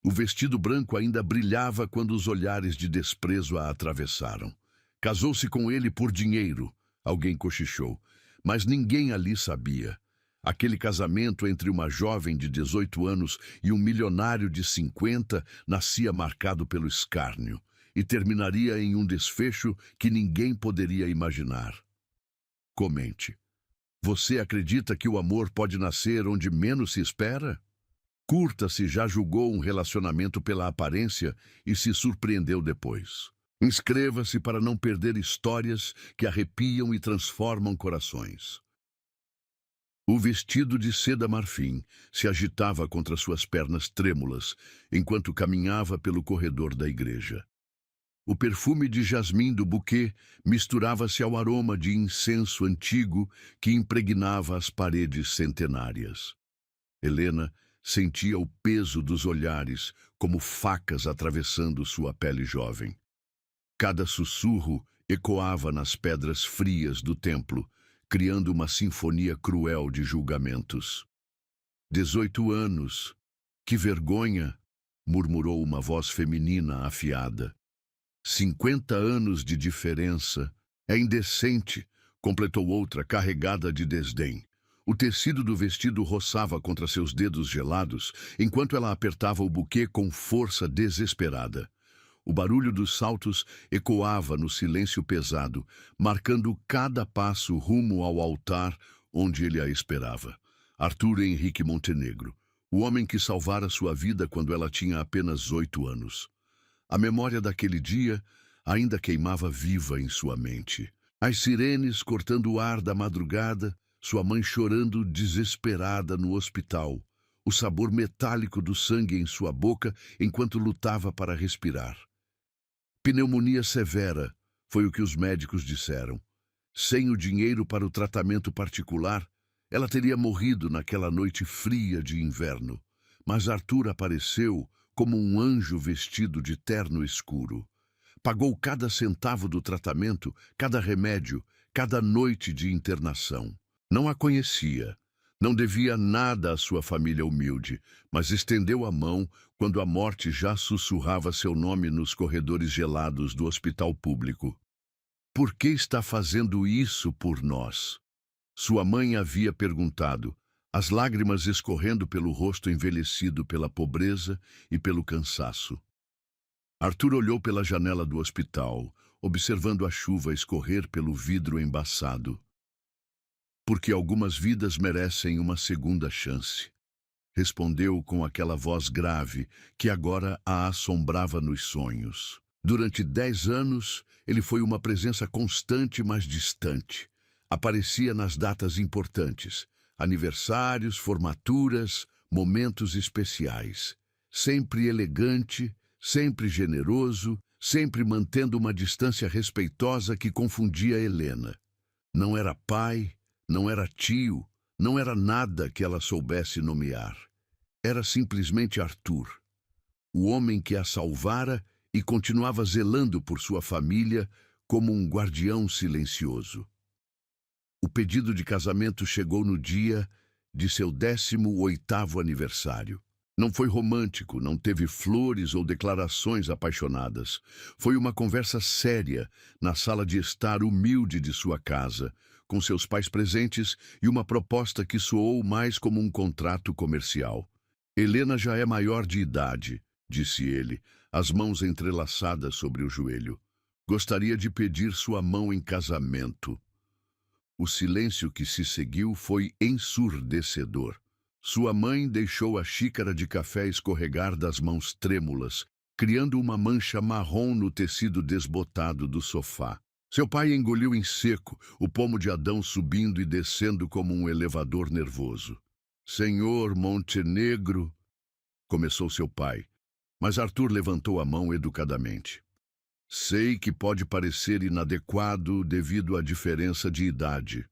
O vestido branco ainda brilhava quando os olhares de desprezo a atravessaram. Casou-se com ele por dinheiro, alguém cochichou, mas ninguém ali sabia. Aquele casamento entre uma jovem de 18 anos e um milionário de 50 nascia marcado pelo escárnio e terminaria em um desfecho que ninguém poderia imaginar. Comente. Você acredita que o amor pode nascer onde menos se espera? Curta se já julgou um relacionamento pela aparência e se surpreendeu depois. Inscreva-se para não perder histórias que arrepiam e transformam corações. O vestido de seda marfim se agitava contra suas pernas trêmulas enquanto caminhava pelo corredor da igreja. O perfume de jasmim do buquê misturava-se ao aroma de incenso antigo que impregnava as paredes centenárias. Helena sentia o peso dos olhares como facas atravessando sua pele jovem. Cada sussurro ecoava nas pedras frias do templo, criando uma sinfonia cruel de julgamentos. 18 anos. Que vergonha! Murmurou uma voz feminina afiada. 50 anos de diferença. É indecente, completou outra carregada de desdém. O tecido do vestido roçava contra seus dedos gelados, enquanto ela apertava o buquê com força desesperada. O barulho dos saltos ecoava no silêncio pesado, marcando cada passo rumo ao altar onde ele a esperava. Arthur Henrique Montenegro, o homem que salvara sua vida quando ela tinha apenas 8 anos. A memória daquele dia ainda queimava viva em sua mente. As sirenes cortando o ar da madrugada, sua mãe chorando desesperada no hospital, o sabor metálico do sangue em sua boca enquanto lutava para respirar. Pneumonia severa, foi o que os médicos disseram. Sem o dinheiro para o tratamento particular, ela teria morrido naquela noite fria de inverno. Mas Arthur apareceu como um anjo vestido de terno escuro. Pagou cada centavo do tratamento, cada remédio, cada noite de internação. Não a conhecia, não devia nada à sua família humilde, mas estendeu a mão quando a morte já sussurrava seu nome nos corredores gelados do hospital público. Por que está fazendo isso por nós? Sua mãe havia perguntado, as lágrimas escorrendo pelo rosto envelhecido pela pobreza e pelo cansaço. Arthur olhou pela janela do hospital, observando a chuva escorrer pelo vidro embaçado. Porque algumas vidas merecem uma segunda chance, respondeu com aquela voz grave que agora a assombrava nos sonhos. Durante 10 anos, ele foi uma presença constante, mas distante. Aparecia nas datas importantes, aniversários, formaturas, momentos especiais. Sempre elegante, sempre generoso, sempre mantendo uma distância respeitosa que confundia Helena. Não era pai, não era tio, não era nada que ela soubesse nomear. Era simplesmente Arthur, o homem que a salvara e continuava zelando por sua família como um guardião silencioso. O pedido de casamento chegou no dia de seu 18º aniversário. Não foi romântico, não teve flores ou declarações apaixonadas. Foi uma conversa séria na sala de estar humilde de sua casa, com seus pais presentes e uma proposta que soou mais como um contrato comercial. Helena já é maior de idade, disse ele, as mãos entrelaçadas sobre o joelho. Gostaria de pedir sua mão em casamento. O silêncio que se seguiu foi ensurdecedor. Sua mãe deixou a xícara de café escorregar das mãos trêmulas, criando uma mancha marrom no tecido desbotado do sofá. Seu pai engoliu em seco, o pomo de Adão subindo e descendo como um elevador nervoso. Senhor Montenegro, começou seu pai, mas Arthur levantou a mão educadamente. Sei que pode parecer inadequado devido à diferença de idade,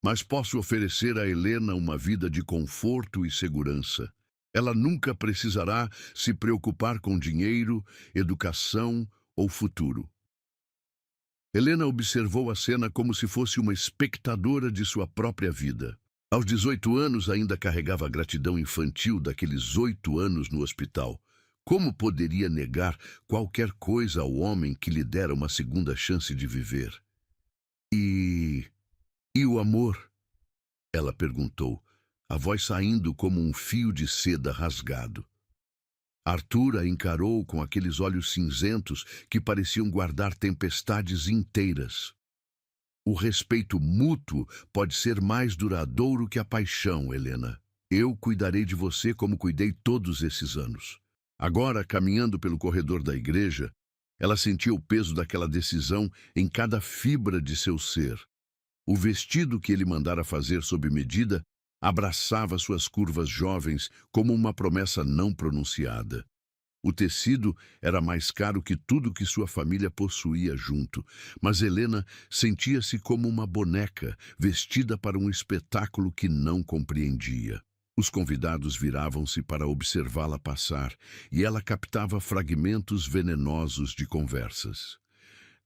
mas posso oferecer a Helena uma vida de conforto e segurança. Ela nunca precisará se preocupar com dinheiro, educação ou futuro. Helena observou a cena como se fosse uma espectadora de sua própria vida. Aos 18 anos ainda carregava a gratidão infantil daqueles 8 anos no hospital, Como poderia negar qualquer coisa ao homem que lhe dera uma segunda chance de viver? E... e o amor? Ela perguntou, a voz saindo como um fio de seda rasgado. Arthur a encarou com aqueles olhos cinzentos que pareciam guardar tempestades inteiras. O respeito mútuo pode ser mais duradouro que a paixão, Helena. Eu cuidarei de você como cuidei todos esses anos. Agora, caminhando pelo corredor da igreja, ela sentia o peso daquela decisão em cada fibra de seu ser. O vestido que ele mandara fazer sob medida abraçava suas curvas jovens como uma promessa não pronunciada. O tecido era mais caro que tudo que sua família possuía junto, mas Helena sentia-se como uma boneca vestida para um espetáculo que não compreendia. Os convidados viravam-se para observá-la passar, e ela captava fragmentos venenosos de conversas.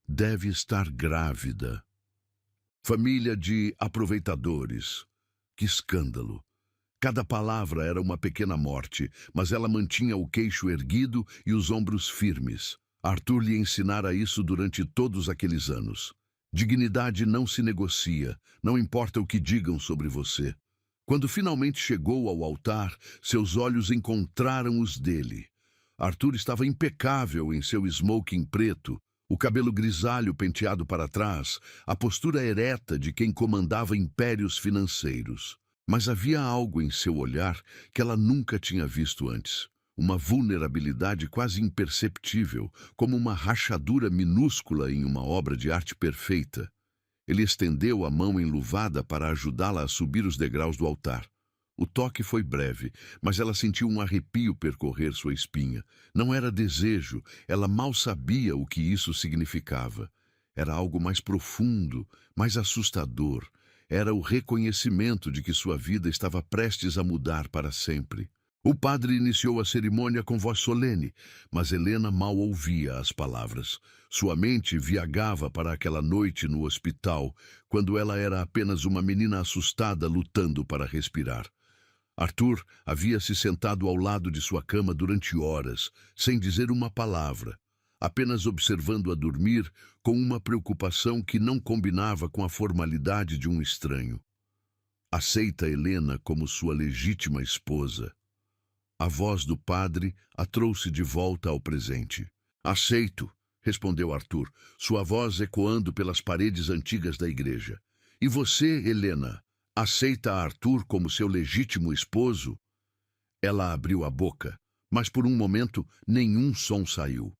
Deve estar grávida. Família de aproveitadores. Que escândalo! Cada palavra era uma pequena morte, mas ela mantinha o queixo erguido e os ombros firmes. Arthur lhe ensinara isso durante todos aqueles anos. Dignidade não se negocia, não importa o que digam sobre você. Quando finalmente chegou ao altar, seus olhos encontraram os dele. Arthur estava impecável em seu smoking preto, o cabelo grisalho penteado para trás, a postura ereta de quem comandava impérios financeiros. Mas havia algo em seu olhar que ela nunca tinha visto antes. Uma vulnerabilidade quase imperceptível, como uma rachadura minúscula em uma obra de arte perfeita. Ele estendeu a mão enluvada para ajudá-la a subir os degraus do altar. O toque foi breve, mas ela sentiu um arrepio percorrer sua espinha. Não era desejo, ela mal sabia o que isso significava. Era algo mais profundo, mais assustador. Era o reconhecimento de que sua vida estava prestes a mudar para sempre. O padre iniciou a cerimônia com voz solene, mas Helena mal ouvia as palavras. Sua mente viagava para aquela noite no hospital, quando ela era apenas uma menina assustada lutando para respirar. Arthur havia se sentado ao lado de sua cama durante horas, sem dizer uma palavra, apenas observando-a dormir com uma preocupação que não combinava com a formalidade de um estranho. Aceita Helena como sua legítima esposa. A voz do padre a trouxe de volta ao presente. Aceito, respondeu Arthur, sua voz ecoando pelas paredes antigas da igreja. E você, Helena, aceita Arthur como seu legítimo esposo? Ela abriu a boca, mas por um momento nenhum som saiu.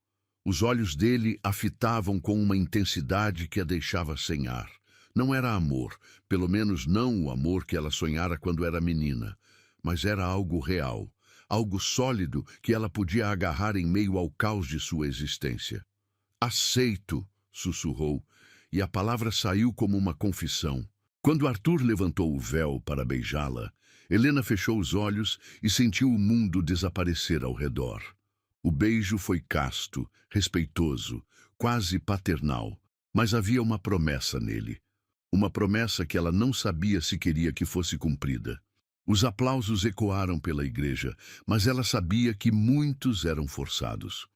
Os olhos dele a fitavam com uma intensidade que a deixava sem ar. Não era amor, pelo menos não o amor que ela sonhara quando era menina, mas era algo real, algo sólido que ela podia agarrar em meio ao caos de sua existência. Aceito, sussurrou, e a palavra saiu como uma confissão. Quando Arthur levantou o véu para beijá-la, Helena fechou os olhos e sentiu o mundo desaparecer ao redor. O beijo foi casto, respeitoso, quase paternal, mas havia uma promessa nele. Uma promessa que ela não sabia se queria que fosse cumprida. Os aplausos ecoaram pela igreja, mas ela sabia que muitos eram forçados.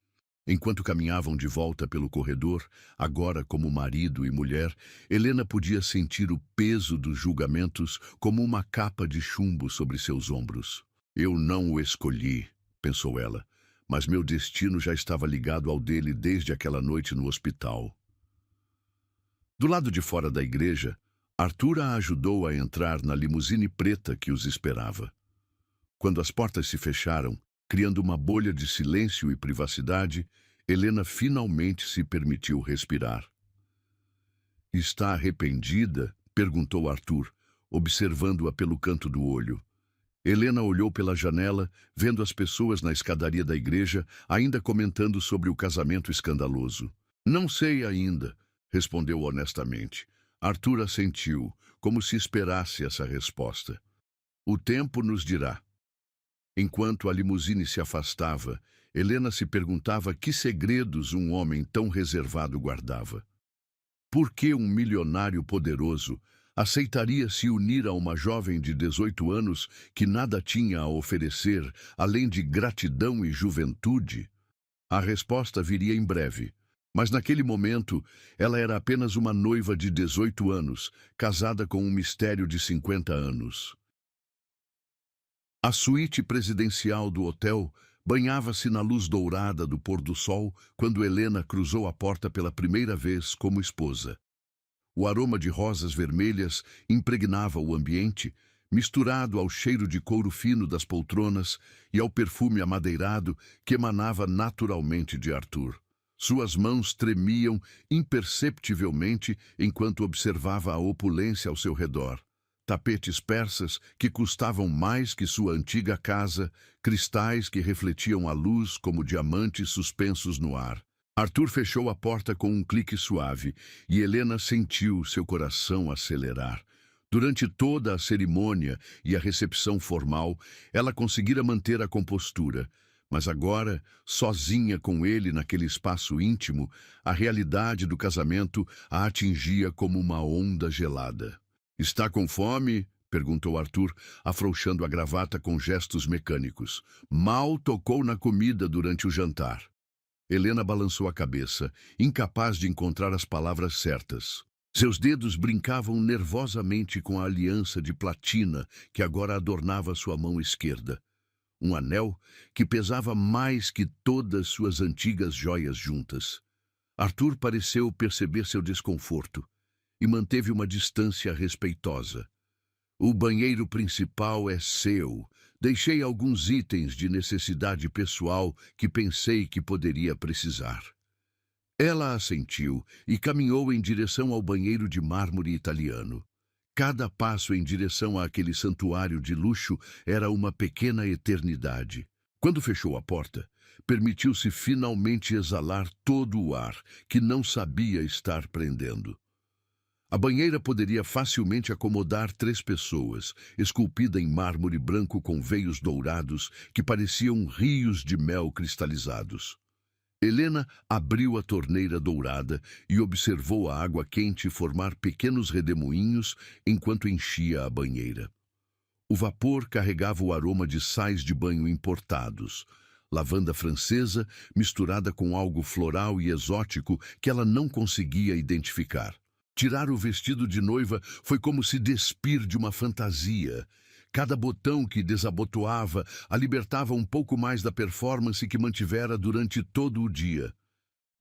Enquanto caminhavam de volta pelo corredor, agora como marido e mulher, Helena podia sentir o peso dos julgamentos como uma capa de chumbo sobre seus ombros. Eu não o escolhi, pensou ela. Mas meu destino já estava ligado ao dele desde aquela noite no hospital. Do lado de fora da igreja, Arthur a ajudou a entrar na limusine preta que os esperava. Quando as portas se fecharam, criando uma bolha de silêncio e privacidade, Helena finalmente se permitiu respirar. Está arrependida? Perguntou Arthur, observando-a pelo canto do olho. Helena olhou pela janela, vendo as pessoas na escadaria da igreja, ainda comentando sobre o casamento escandaloso. Não sei ainda, respondeu honestamente. Arthur assentiu, como se esperasse essa resposta. O tempo nos dirá. Enquanto a limusine se afastava, Helena se perguntava que segredos um homem tão reservado guardava. Por que um milionário poderoso Aceitaria se unir a uma jovem de 18 anos que nada tinha a oferecer, além de gratidão e juventude? A resposta viria em breve. Mas naquele momento, ela era apenas uma noiva de 18 anos, casada com um mistério de 50 anos. A suíte presidencial do hotel banhava-se na luz dourada do pôr do sol quando Helena cruzou a porta pela primeira vez como esposa. O aroma de rosas vermelhas impregnava o ambiente, misturado ao cheiro de couro fino das poltronas e ao perfume amadeirado que emanava naturalmente de Arthur. Suas mãos tremiam imperceptivelmente enquanto observava a opulência ao seu redor. Tapetes persas que custavam mais que sua antiga casa, cristais que refletiam a luz como diamantes suspensos no ar. Arthur fechou a porta com um clique suave e Helena sentiu seu coração acelerar. Durante toda a cerimônia e a recepção formal, ela conseguira manter a compostura. Mas agora, sozinha com ele naquele espaço íntimo, a realidade do casamento a atingia como uma onda gelada. "Está com fome?" perguntou Arthur, afrouxando a gravata com gestos mecânicos. Mal tocou na comida durante o jantar. Helena balançou a cabeça, incapaz de encontrar as palavras certas. Seus dedos brincavam nervosamente com a aliança de platina que agora adornava sua mão esquerda. Um anel que pesava mais que todas suas antigas joias juntas. Arthur pareceu perceber seu desconforto e manteve uma distância respeitosa. "O banheiro principal é seu. Deixei alguns itens de necessidade pessoal que pensei que poderia precisar." Ela assentiu e caminhou em direção ao banheiro de mármore italiano. Cada passo em direção àquele santuário de luxo era uma pequena eternidade. Quando fechou a porta, permitiu-se finalmente exalar todo o ar que não sabia estar prendendo. A banheira poderia facilmente acomodar 3 pessoas, esculpida em mármore branco com veios dourados que pareciam rios de mel cristalizados. Helena abriu a torneira dourada e observou a água quente formar pequenos redemoinhos enquanto enchia a banheira. O vapor carregava o aroma de sais de banho importados, lavanda francesa misturada com algo floral e exótico que ela não conseguia identificar. Tirar o vestido de noiva foi como se despir de uma fantasia. Cada botão que desabotoava a libertava um pouco mais da performance que mantivera durante todo o dia.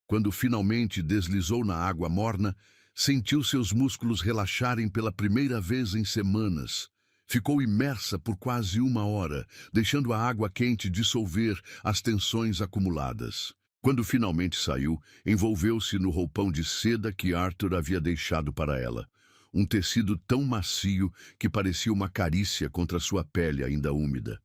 Quando finalmente deslizou na água morna, sentiu seus músculos relaxarem pela primeira vez em semanas. Ficou imersa por quase 1 hora, deixando a água quente dissolver as tensões acumuladas. Quando finalmente saiu, envolveu-se no roupão de seda que Arthur havia deixado para ela. Um tecido tão macio que parecia uma carícia contra sua pele ainda úmida.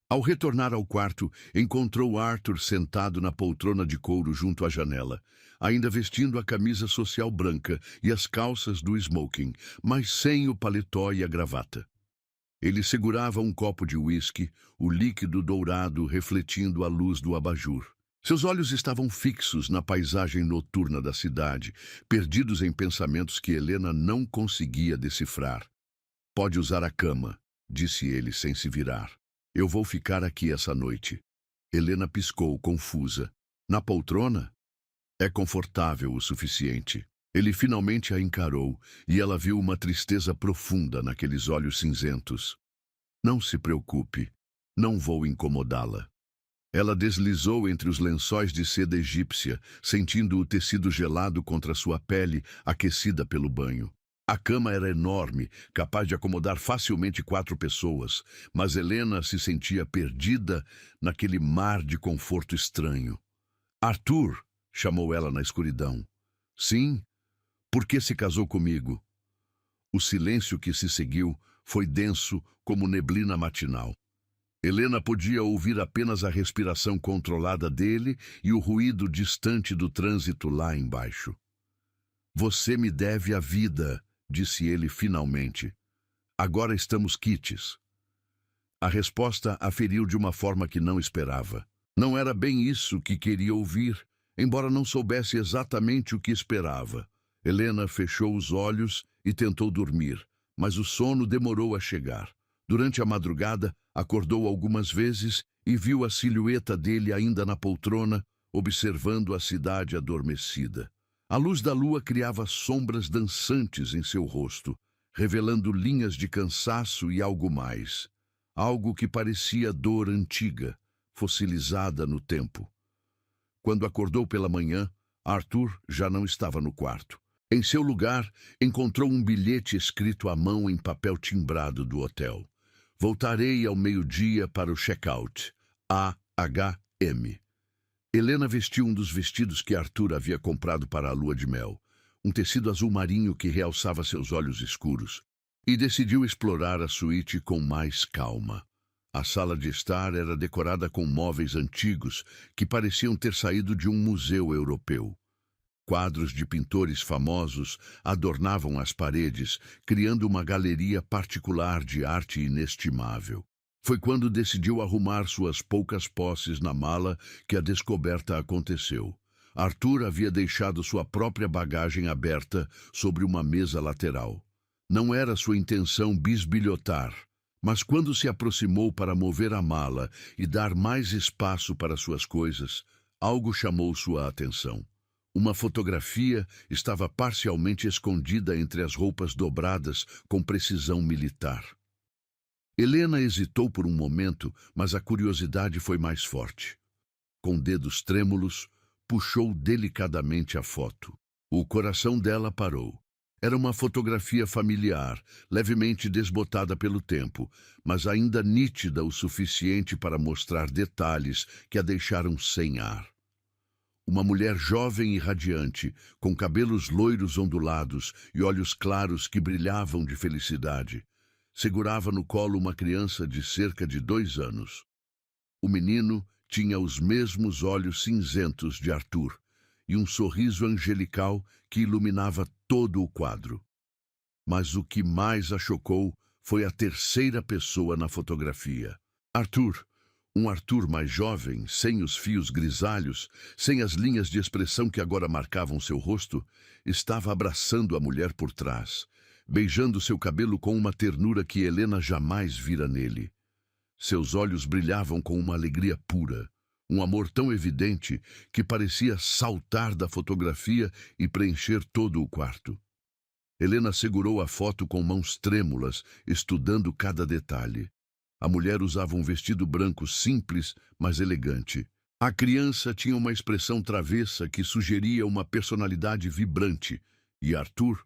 Ao retornar ao quarto, encontrou Arthur sentado na poltrona de couro junto à janela, ainda vestindo a camisa social branca e as calças do smoking, mas sem o paletó e a gravata. Ele segurava um copo de uísque, o líquido dourado refletindo a luz do abajur. Seus olhos estavam fixos na paisagem noturna da cidade, perdidos em pensamentos que Helena não conseguia decifrar. "Pode usar a cama", disse ele sem se virar. "Eu vou ficar aqui essa noite." Helena piscou, confusa. "Na poltrona?" "É confortável o suficiente." Ele finalmente a encarou, e ela viu uma tristeza profunda naqueles olhos cinzentos. "Não se preocupe, não vou incomodá-la." Ela deslizou entre os lençóis de seda egípcia, sentindo o tecido gelado contra sua pele, aquecida pelo banho. A cama era enorme, capaz de acomodar facilmente 4 pessoas, mas Helena se sentia perdida naquele mar de conforto estranho. "Arthur", chamou ela na escuridão. "Sim? Por que se casou comigo?" O silêncio que se seguiu foi denso como neblina matinal. Helena podia ouvir apenas a respiração controlada dele e o ruído distante do trânsito lá embaixo. "Você me deve a vida", disse ele finalmente. "Agora estamos quites." A resposta a feriu de uma forma que não esperava. Não era bem isso que queria ouvir, embora não soubesse exatamente o que esperava. Helena fechou os olhos e tentou dormir, mas o sono demorou a chegar. Durante a madrugada, acordou algumas vezes e viu a silhueta dele ainda na poltrona, observando a cidade adormecida. A luz da lua criava sombras dançantes em seu rosto, revelando linhas de cansaço e algo mais. Algo que parecia dor antiga, fossilizada no tempo. Quando acordou pela manhã, Arthur já não estava no quarto. Em seu lugar, encontrou um bilhete escrito à mão em papel timbrado do hotel. Voltarei ao meio-dia para o check-out. A.H.M. Helena vestiu um dos vestidos que Arthur havia comprado para a lua de mel, um tecido azul marinho que realçava seus olhos escuros, e decidiu explorar a suíte com mais calma. A sala de estar era decorada com móveis antigos que pareciam ter saído de um museu europeu. Quadros de pintores famosos adornavam as paredes, criando uma galeria particular de arte inestimável. Foi quando decidiu arrumar suas poucas posses na mala que a descoberta aconteceu. Arthur havia deixado sua própria bagagem aberta sobre uma mesa lateral. Não era sua intenção bisbilhotar, mas quando se aproximou para mover a mala e dar mais espaço para suas coisas, algo chamou sua atenção. Uma fotografia estava parcialmente escondida entre as roupas dobradas com precisão militar. Helena hesitou por um momento, mas a curiosidade foi mais forte. Com dedos trêmulos, puxou delicadamente a foto. O coração dela parou. Era uma fotografia familiar, levemente desbotada pelo tempo, mas ainda nítida o suficiente para mostrar detalhes que a deixaram sem ar. Uma mulher jovem e radiante, com cabelos loiros ondulados e olhos claros que brilhavam de felicidade, segurava no colo uma criança de cerca de 2 anos. O menino tinha os mesmos olhos cinzentos de Arthur e um sorriso angelical que iluminava todo o quadro. Mas o que mais a chocou foi a terceira pessoa na fotografia. Arthur. Um Arthur mais jovem, sem os fios grisalhos, sem as linhas de expressão que agora marcavam seu rosto, estava abraçando a mulher por trás, beijando seu cabelo com uma ternura que Helena jamais vira nele. Seus olhos brilhavam com uma alegria pura, um amor tão evidente que parecia saltar da fotografia e preencher todo o quarto. Helena segurou a foto com mãos trêmulas, estudando cada detalhe. A mulher usava um vestido branco simples, mas elegante. A criança tinha uma expressão travessa que sugeria uma personalidade vibrante. E Arthur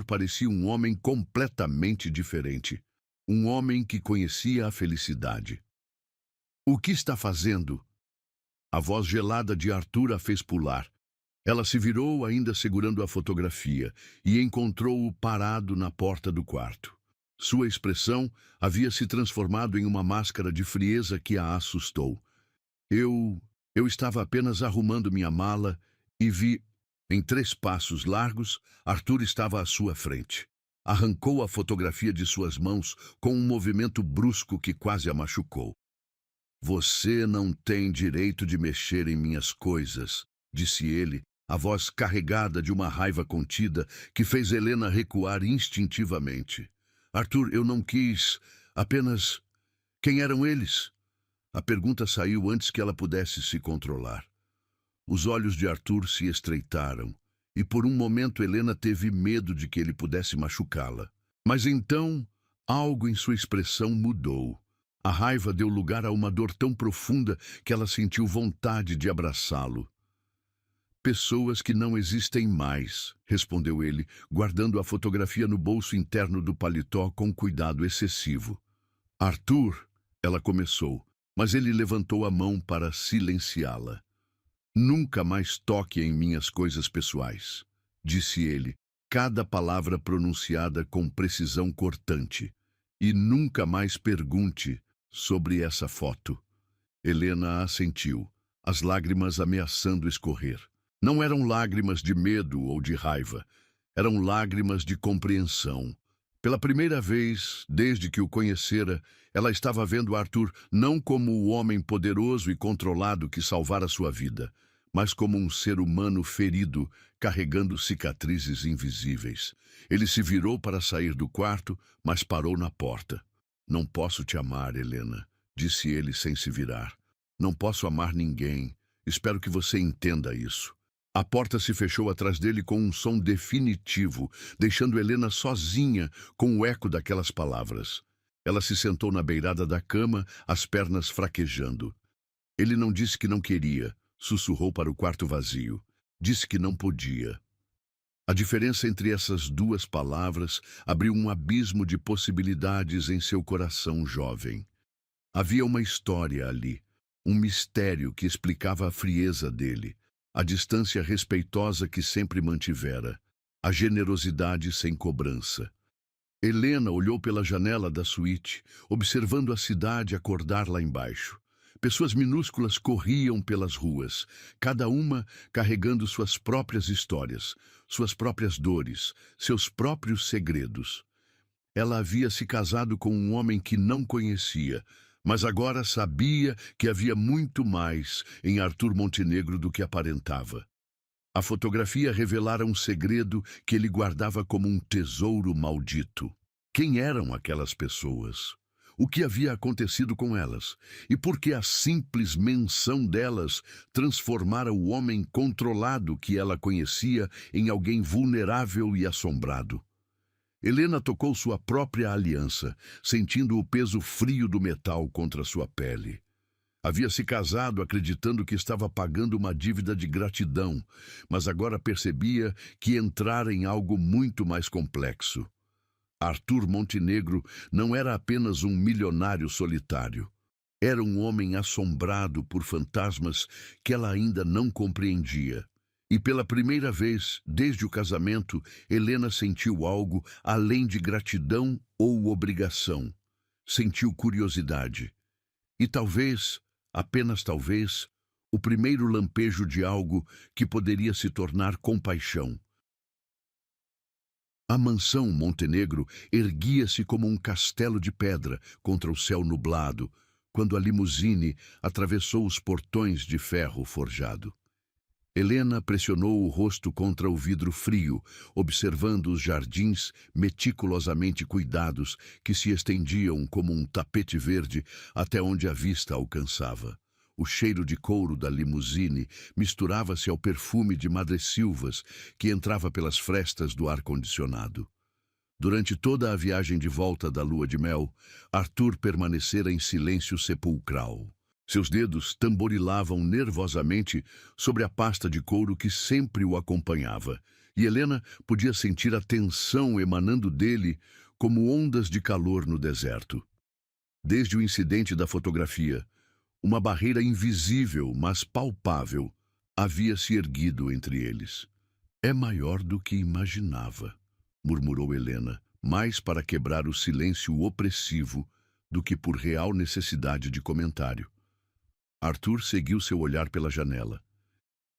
parecia um homem completamente diferente. Um homem que conhecia a felicidade. "O que está fazendo?" A voz gelada de Arthur a fez pular. Ela se virou, ainda segurando a fotografia, e encontrou-o parado na porta do quarto. Sua expressão havia se transformado em uma máscara de frieza que a assustou. Eu estava apenas arrumando minha mala e vi, em 3 passos largos, Arthur estava à sua frente. Arrancou a fotografia de suas mãos com um movimento brusco que quase a machucou. "Você não tem direito de mexer em minhas coisas", disse ele, a voz carregada de uma raiva contida que fez Helena recuar instintivamente. "Arthur, eu não quis, apenas... Quem eram eles?" A pergunta saiu antes que ela pudesse se controlar. Os olhos de Arthur se estreitaram, e por um momento Helena teve medo de que ele pudesse machucá-la. Mas então, algo em sua expressão mudou. A raiva deu lugar a uma dor tão profunda que ela sentiu vontade de abraçá-lo. "Pessoas que não existem mais", respondeu ele, guardando a fotografia no bolso interno do paletó com cuidado excessivo. "Arthur", ela começou, mas ele levantou a mão para silenciá-la. "Nunca mais toque em minhas coisas pessoais", disse ele, cada palavra pronunciada com precisão cortante. "E nunca mais pergunte sobre essa foto." Helena assentiu, as lágrimas ameaçando escorrer. Não eram lágrimas de medo ou de raiva, eram lágrimas de compreensão. Pela primeira vez, desde que o conhecera, ela estava vendo Arthur não como o homem poderoso e controlado que salvara sua vida, mas como um ser humano ferido, carregando cicatrizes invisíveis. Ele se virou para sair do quarto, mas parou na porta. Não posso te amar, Helena, disse ele sem se virar. Não posso amar ninguém. Espero que você entenda isso. A porta se fechou atrás dele com um som definitivo, deixando Helena sozinha com o eco daquelas palavras. Ela se sentou na beirada da cama, as pernas fraquejando. Ele não disse que não queria, sussurrou para o quarto vazio. Disse que não podia. A diferença entre essas duas palavras abriu um abismo de possibilidades em seu coração jovem. Havia uma história ali, um mistério que explicava a frieza dele, a distância respeitosa que sempre mantivera, a generosidade sem cobrança. Helena olhou pela janela da suíte, observando a cidade acordar lá embaixo. Pessoas minúsculas corriam pelas ruas, cada uma carregando suas próprias histórias, suas próprias dores, seus próprios segredos. Ela havia se casado com um homem que não conhecia, mas agora sabia que havia muito mais em Arthur Montenegro do que aparentava. A fotografia revelara um segredo que ele guardava como um tesouro maldito. Quem eram aquelas pessoas? O que havia acontecido com elas? E por que a simples menção delas transformara o homem controlado que ela conhecia em alguém vulnerável e assombrado? Helena tocou sua própria aliança, sentindo o peso frio do metal contra sua pele. Havia se casado acreditando que estava pagando uma dívida de gratidão, mas agora percebia que entrara em algo muito mais complexo. Arthur Montenegro não era apenas um milionário solitário. Era um homem assombrado por fantasmas que ela ainda não compreendia. E pela primeira vez, desde o casamento, Helena sentiu algo além de gratidão ou obrigação. Sentiu curiosidade. E talvez, apenas talvez, o primeiro lampejo de algo que poderia se tornar compaixão. A mansão Montenegro erguia-se como um castelo de pedra contra o céu nublado, quando a limusine atravessou os portões de ferro forjado. Helena pressionou o rosto contra o vidro frio, observando os jardins meticulosamente cuidados que se estendiam como um tapete verde até onde a vista alcançava. O cheiro de couro da limusine misturava-se ao perfume de madressilvas que entrava pelas frestas do ar-condicionado. Durante toda a viagem de volta da lua de mel, Arthur permanecera em silêncio sepulcral. Seus dedos tamborilavam nervosamente sobre a pasta de couro que sempre o acompanhava, e Helena podia sentir a tensão emanando dele como ondas de calor no deserto. Desde o incidente da fotografia, uma barreira invisível, mas palpável, havia se erguido entre eles. É maior do que imaginava, murmurou Helena, mais para quebrar o silêncio opressivo do que por real necessidade de comentário. Arthur seguiu seu olhar pela janela.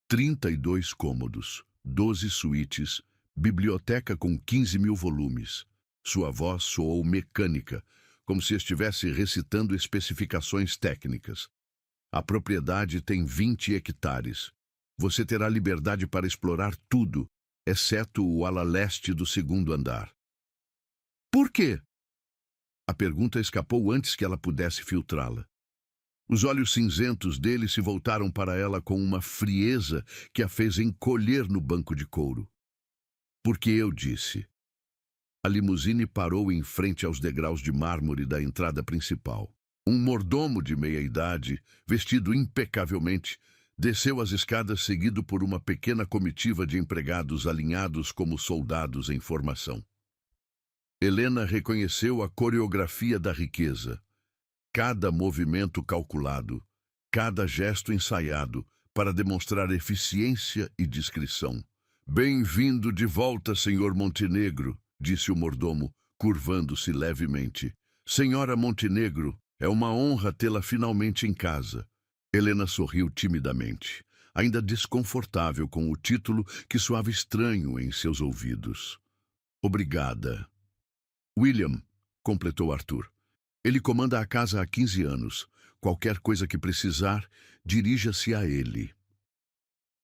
32 cômodos, 12 suítes, biblioteca com 15.000 volumes. Sua voz soou mecânica, como se estivesse recitando especificações técnicas. A propriedade tem 20 hectares. Você terá liberdade para explorar tudo, exceto o ala leste do segundo andar. Por quê? A pergunta escapou antes que ela pudesse filtrá-la. Os olhos cinzentos dele se voltaram para ela com uma frieza que a fez encolher no banco de couro. Porque eu disse. A limusine parou em frente aos degraus de mármore da entrada principal. Um mordomo de meia-idade, vestido impecavelmente, desceu as escadas seguido por uma pequena comitiva de empregados alinhados como soldados em formação. Helena reconheceu a coreografia da riqueza. Cada movimento calculado, cada gesto ensaiado para demonstrar eficiência e discrição. Bem-vindo de volta, senhor Montenegro, disse o mordomo, curvando-se levemente. Senhora Montenegro, é uma honra tê-la finalmente em casa. Helena sorriu timidamente, ainda desconfortável com o título que soava estranho em seus ouvidos. Obrigada. William, completou Arthur. Ele comanda a casa há 15 anos. Qualquer coisa que precisar, dirija-se a ele.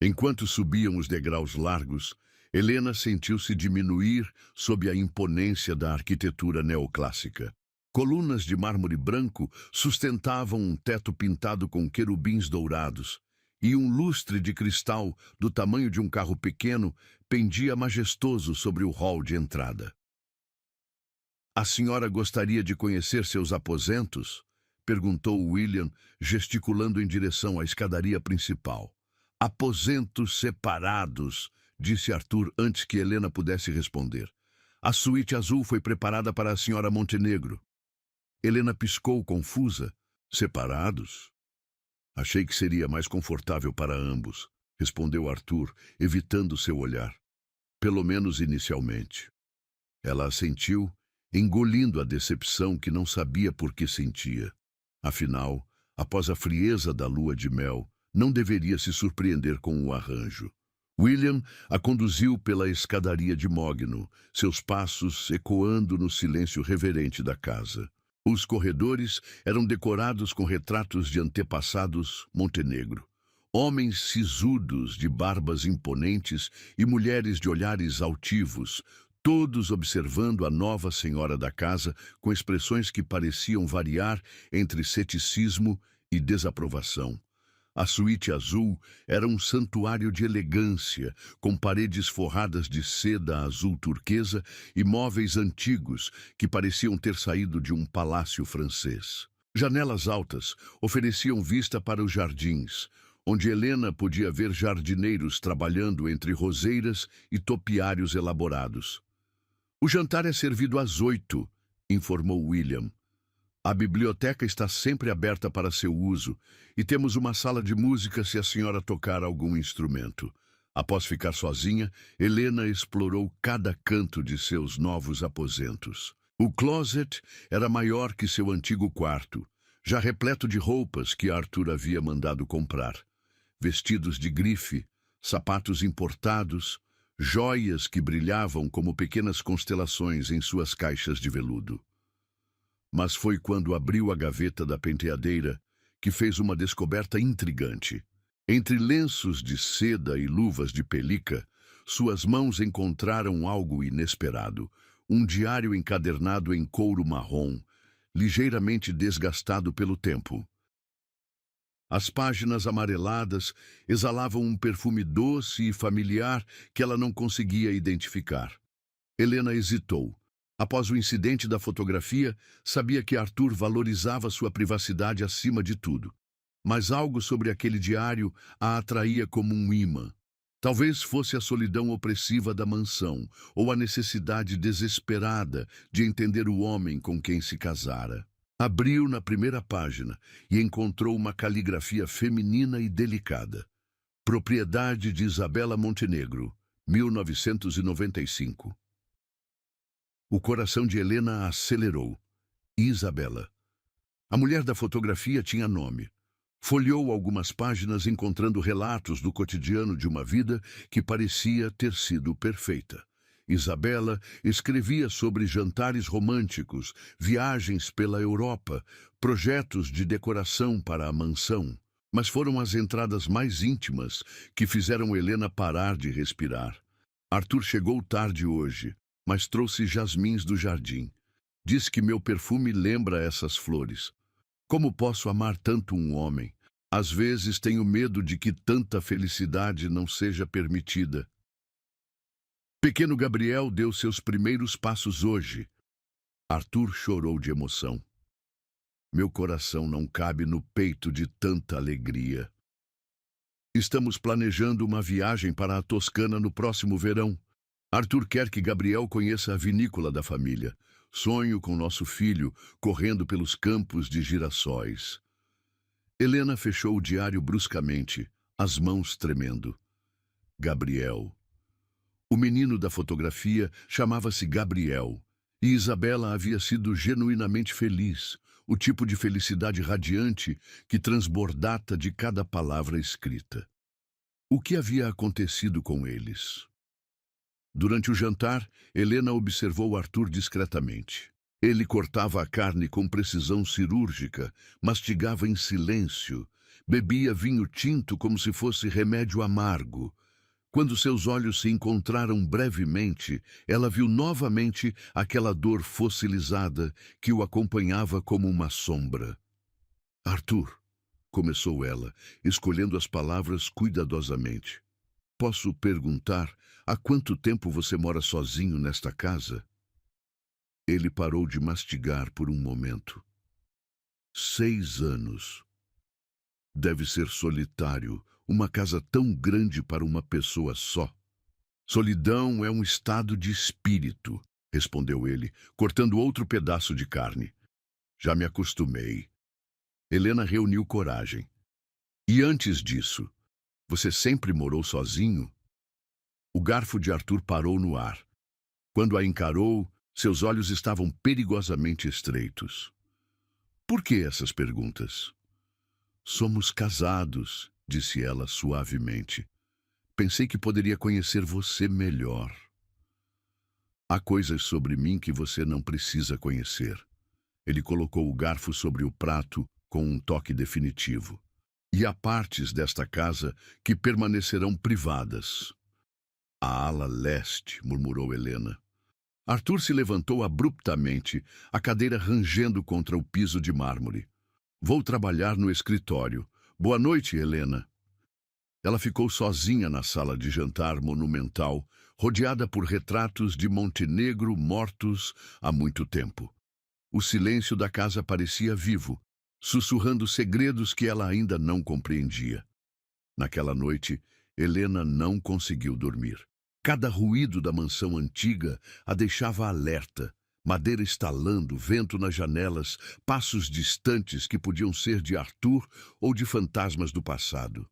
Enquanto subiam os degraus largos, Helena sentiu-se diminuir sob a imponência da arquitetura neoclássica. Colunas de mármore branco sustentavam um teto pintado com querubins dourados, e um lustre de cristal do tamanho de um carro pequeno pendia majestoso sobre o hall de entrada. "A senhora gostaria de conhecer seus aposentos?" perguntou William, gesticulando em direção à escadaria principal. "Aposentos separados", disse Arthur antes que Helena pudesse responder. "A suíte azul foi preparada para a senhora Montenegro." Helena piscou, confusa. "Separados? Achei que seria mais confortável para ambos", respondeu Arthur, evitando seu olhar. "Pelo menos inicialmente." Ela assentiu, engolindo a decepção que não sabia por que sentia. Afinal, após a frieza da lua de mel, não deveria se surpreender com o arranjo. William a conduziu pela escadaria de mogno, seus passos ecoando no silêncio reverente da casa. Os corredores eram decorados com retratos de antepassados Montenegro. Homens sisudos de barbas imponentes e mulheres de olhares altivos, todos observando a nova senhora da casa com expressões que pareciam variar entre ceticismo e desaprovação. A suíte azul era um santuário de elegância, com paredes forradas de seda azul turquesa e móveis antigos que pareciam ter saído de um palácio francês. Janelas altas ofereciam vista para os jardins, onde Helena podia ver jardineiros trabalhando entre roseiras e topiários elaborados. "O jantar é servido às 8, informou William. "A biblioteca está sempre aberta para seu uso e temos uma sala de música se a senhora tocar algum instrumento." Após ficar sozinha, Helena explorou cada canto de seus novos aposentos. O closet era maior que seu antigo quarto, já repleto de roupas que Arthur havia mandado comprar. Vestidos de grife, sapatos importados, joias que brilhavam como pequenas constelações em suas caixas de veludo. Mas foi quando abriu a gaveta da penteadeira que fez uma descoberta intrigante. Entre lenços de seda e luvas de pelica, suas mãos encontraram algo inesperado, um diário encadernado em couro marrom, ligeiramente desgastado pelo tempo. As páginas amareladas exalavam um perfume doce e familiar que ela não conseguia identificar. Helena hesitou. Após o incidente da fotografia, sabia que Arthur valorizava sua privacidade acima de tudo. Mas algo sobre aquele diário a atraía como um imã. Talvez fosse a solidão opressiva da mansão, ou a necessidade desesperada de entender o homem com quem se casara. Abriu na primeira página e encontrou uma caligrafia feminina e delicada. Propriedade de Isabela Montenegro, 1995. O coração de Helena acelerou. Isabela. A mulher da fotografia tinha nome. Folheou algumas páginas encontrando relatos do cotidiano de uma vida que parecia ter sido perfeita. Isabela escrevia sobre jantares românticos, viagens pela Europa, projetos de decoração para a mansão. Mas foram as entradas mais íntimas que fizeram Helena parar de respirar. Arthur chegou tarde hoje, mas trouxe jasmins do jardim. Diz que meu perfume lembra essas flores. Como posso amar tanto um homem? Às vezes tenho medo de que tanta felicidade não seja permitida. Pequeno Gabriel deu seus primeiros passos hoje. Arthur chorou de emoção. Meu coração não cabe no peito de tanta alegria. Estamos planejando uma viagem para a Toscana no próximo verão. Arthur quer que Gabriel conheça a vinícola da família. Sonho com nosso filho correndo pelos campos de girassóis. Helena fechou o diário bruscamente, as mãos tremendo. Gabriel. O menino da fotografia chamava-se Gabriel, e Isabela havia sido genuinamente feliz, o tipo de felicidade radiante que transbordata de cada palavra escrita. O que havia acontecido com eles? Durante o jantar, Helena observou Arthur discretamente. Ele cortava a carne com precisão cirúrgica, mastigava em silêncio, Bebia vinho tinto como se fosse remédio amargo. Quando seus olhos se encontraram brevemente, ela viu novamente aquela dor fossilizada que o acompanhava como uma sombra. Arthur, começou ela, escolhendo as palavras cuidadosamente. Posso perguntar há quanto tempo você mora sozinho nesta casa? Ele parou de mastigar por um momento. 6 anos. Deve ser solitário, uma casa tão grande para uma pessoa só. Solidão é um estado de espírito, respondeu ele, cortando outro pedaço de carne. Já me acostumei. Helena reuniu coragem. E antes disso, você sempre morou sozinho? O garfo de Arthur parou no ar. Quando a encarou, seus olhos estavam perigosamente estreitos. Por que essas perguntas? Somos casados, disse ela suavemente. Pensei que poderia conhecer você melhor. Há coisas sobre mim que você não precisa conhecer. Ele colocou o garfo sobre o prato com um toque definitivo. E há partes desta casa que permanecerão privadas. A ala leste, murmurou Helena. Arthur se levantou abruptamente, a cadeira rangendo contra o piso de mármore. Vou trabalhar no escritório. Boa noite, Helena. Ela ficou sozinha na sala de jantar monumental, rodeada por retratos de Montenegro mortos há muito tempo. O silêncio da casa parecia vivo, sussurrando segredos que ela ainda não compreendia. Naquela noite, Helena não conseguiu dormir. Cada ruído da mansão antiga a deixava alerta. Madeira estalando, vento nas janelas, passos distantes que podiam ser de Arthur ou de fantasmas do passado.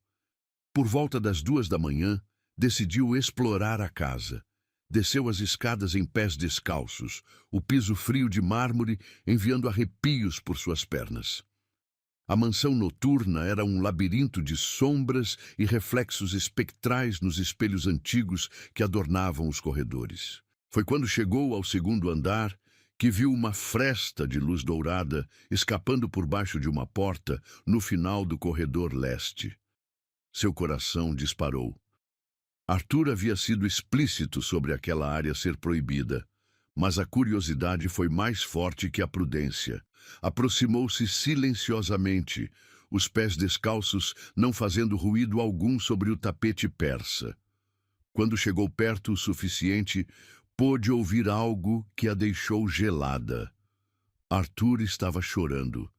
Por volta das 2 da manhã, decidiu explorar a casa. Desceu as escadas em pés descalços, o piso frio de mármore enviando arrepios por suas pernas. A mansão noturna era um labirinto de sombras e reflexos espectrais nos espelhos antigos que adornavam os corredores. Foi quando chegou ao 2º andar que viu uma fresta de luz dourada escapando por baixo de uma porta no final do corredor leste. Seu coração disparou. Arthur havia sido explícito sobre aquela área ser proibida, mas a curiosidade foi mais forte que a prudência. Aproximou-se silenciosamente, os pés descalços não fazendo ruído algum sobre o tapete persa. Quando chegou perto o suficiente, pôde ouvir algo que a deixou gelada. Arthur estava chorando.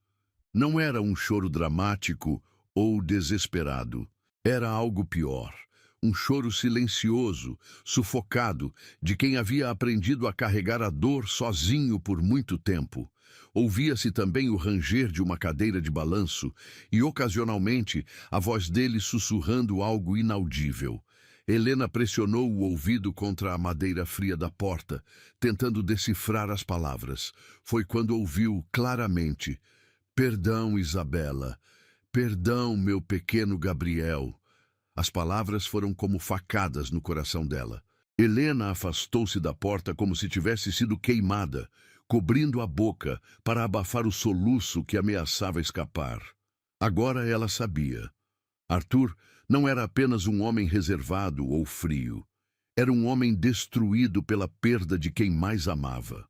Não era um choro dramático ou desesperado. Era algo pior. Um choro silencioso, sufocado, de quem havia aprendido a carregar a dor sozinho por muito tempo. Ouvia-se também o ranger de uma cadeira de balanço e, ocasionalmente, a voz dele sussurrando algo inaudível. Helena pressionou o ouvido contra a madeira fria da porta, tentando decifrar as palavras. Foi quando ouviu claramente: "Perdão, Isabela. Perdão, meu pequeno Gabriel." As palavras foram como facadas no coração dela. Helena afastou-se da porta como se tivesse sido queimada, cobrindo a boca para abafar o soluço que ameaçava escapar. Agora ela sabia. Arthur não era apenas um homem reservado ou frio. Era um homem destruído pela perda de quem mais amava.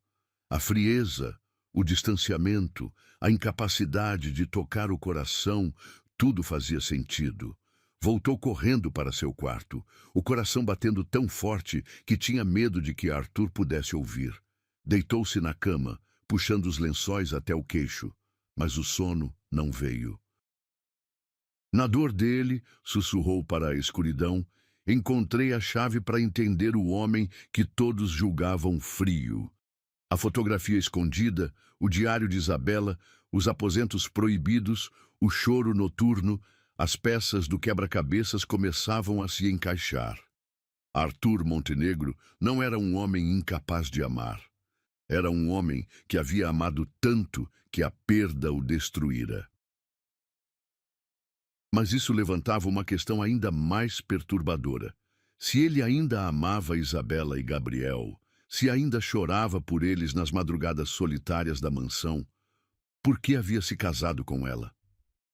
A frieza, o distanciamento, a incapacidade de tocar o coração, tudo fazia sentido. Voltou correndo para seu quarto, o coração batendo tão forte que tinha medo de que Arthur pudesse ouvir. Deitou-se na cama, puxando os lençóis até o queixo, mas o sono não veio. Na dor dele, sussurrou para a escuridão, encontrei a chave para entender o homem que todos julgavam frio. A fotografia escondida, o diário de Isabela, os aposentos proibidos, o choro noturno, as peças do quebra-cabeças começavam a se encaixar. Arthur Montenegro não era um homem incapaz de amar. Era um homem que havia amado tanto que a perda o destruíra. Mas isso levantava uma questão ainda mais perturbadora. Se ele ainda amava Isabela e Gabriel, se ainda chorava por eles nas madrugadas solitárias da mansão, por que havia se casado com ela?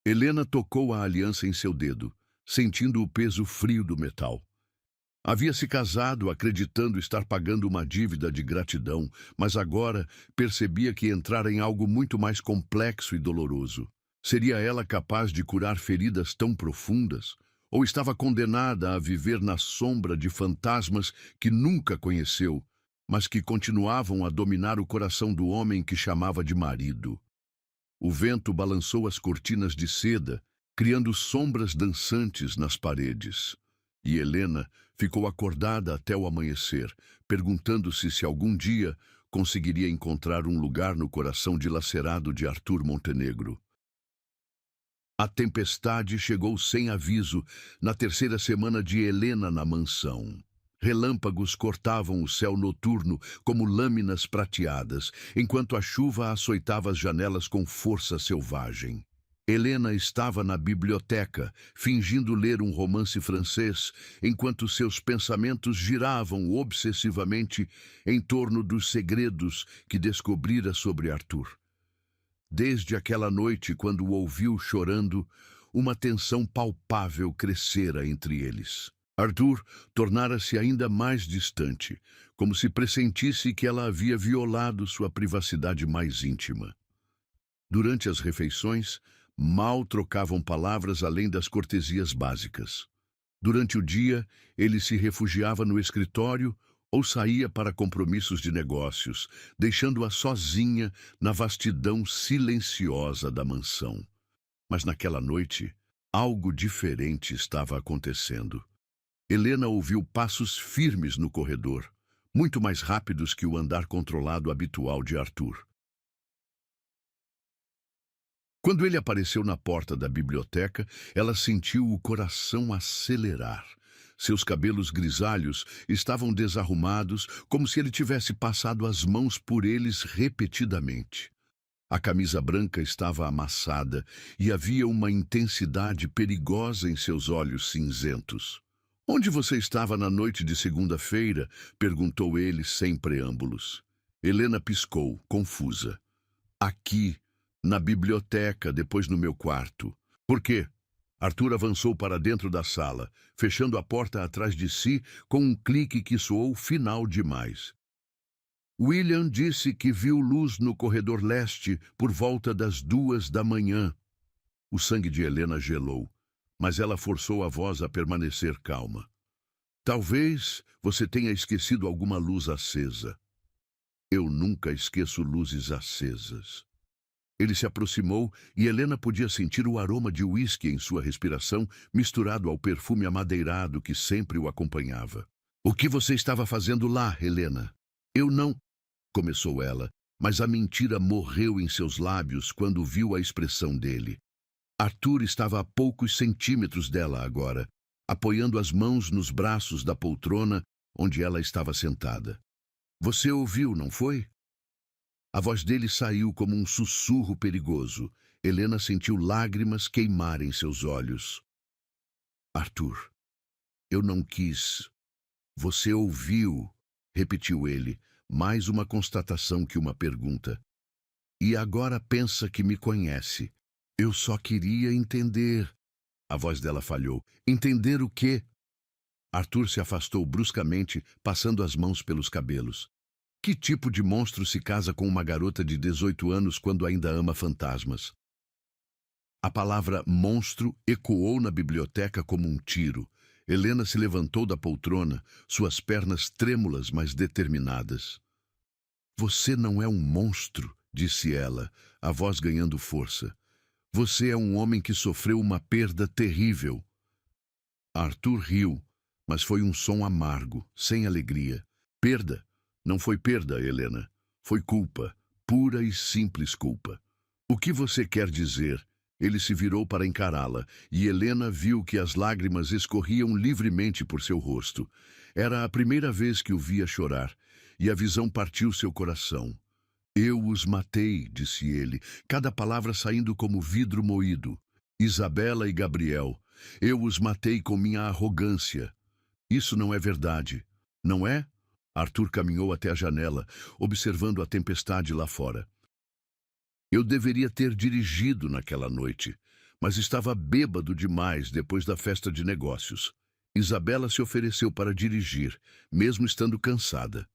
Helena tocou a aliança em seu dedo, sentindo o peso frio do metal. Havia se casado acreditando estar pagando uma dívida de gratidão, mas agora percebia que entrara em algo muito mais complexo e doloroso. Seria ela capaz de curar feridas tão profundas? Ou estava condenada a viver na sombra de fantasmas que nunca conheceu, mas que continuavam a dominar o coração do homem que chamava de marido? O vento balançou as cortinas de seda, criando sombras dançantes nas paredes. E Helena ficou acordada até o amanhecer, perguntando-se se algum dia conseguiria encontrar um lugar no coração dilacerado de Arthur Montenegro. A tempestade chegou sem aviso na terceira semana de Helena na mansão. Relâmpagos cortavam o céu noturno como lâminas prateadas, enquanto a chuva açoitava as janelas com força selvagem. Helena estava na biblioteca, fingindo ler um romance francês, enquanto seus pensamentos giravam obsessivamente em torno dos segredos que descobrira sobre Arthur. Desde aquela noite, quando o ouviu chorando, uma tensão palpável crescera entre eles. Arthur tornara-se ainda mais distante, como se pressentisse que ela havia violado sua privacidade mais íntima. Durante as refeições, mal trocavam palavras além das cortesias básicas. Durante o dia, ele se refugiava no escritório ou saía para compromissos de negócios, deixando-a sozinha na vastidão silenciosa da mansão. Mas naquela noite, algo diferente estava acontecendo. Helena ouviu passos firmes no corredor, muito mais rápidos que o andar controlado habitual de Arthur. Quando ele apareceu na porta da biblioteca, ela sentiu o coração acelerar. Seus cabelos grisalhos estavam desarrumados, como se ele tivesse passado as mãos por eles repetidamente. A camisa branca estava amassada e havia uma intensidade perigosa em seus olhos cinzentos. "Onde você estava na noite de segunda-feira?" perguntou ele sem preâmbulos. Helena piscou, confusa. "Aqui, na biblioteca, depois no meu quarto." "Por quê?" Arthur avançou para dentro da sala, fechando a porta atrás de si com um clique que soou final demais. "William disse que viu luz no corredor leste por volta das 2 da manhã." O sangue de Helena gelou, mas ela forçou a voz a permanecer calma. "Talvez você tenha esquecido alguma luz acesa." "Eu nunca esqueço luzes acesas." Ele se aproximou e Helena podia sentir o aroma de uísque em sua respiração, misturado ao perfume amadeirado que sempre o acompanhava. "O que você estava fazendo lá, Helena?" "Eu não..." começou ela, mas a mentira morreu em seus lábios quando viu a expressão dele. Arthur estava a poucos centímetros dela agora, apoiando as mãos nos braços da poltrona onde ela estava sentada. "Você ouviu, não foi?" A voz dele saiu como um sussurro perigoso. Helena sentiu lágrimas queimarem seus olhos. "Arthur, eu não quis." "Você ouviu", repetiu ele, mais uma constatação que uma pergunta. "E agora pensa que me conhece." "Eu só queria entender." A voz dela falhou. "Entender o quê?" Arthur se afastou bruscamente, passando as mãos pelos cabelos. Que tipo de monstro se casa com uma garota de 18 anos quando ainda ama fantasmas? A palavra monstro ecoou na biblioteca como um tiro. Helena se levantou da poltrona, suas pernas trêmulas, mas determinadas. "Você não é um monstro", disse ela, a voz ganhando força. "Você é um homem que sofreu uma perda terrível." Arthur riu, mas foi um som amargo, sem alegria. "Perda? Não foi perda, Helena. Foi culpa, pura e simples culpa." "O que você quer dizer?" Ele se virou para encará-la, e Helena viu que as lágrimas escorriam livremente por seu rosto. Era a primeira vez que o via chorar, e a visão partiu seu coração. "Eu os matei", disse ele, cada palavra saindo como vidro moído. "Isabela e Gabriel. Eu os matei com minha arrogância." "Isso não é verdade." "Não é?" Arthur caminhou até a janela, observando a tempestade lá fora. "Eu deveria ter dirigido naquela noite, mas estava bêbado demais depois da festa de negócios. Isabela se ofereceu para dirigir, mesmo estando cansada.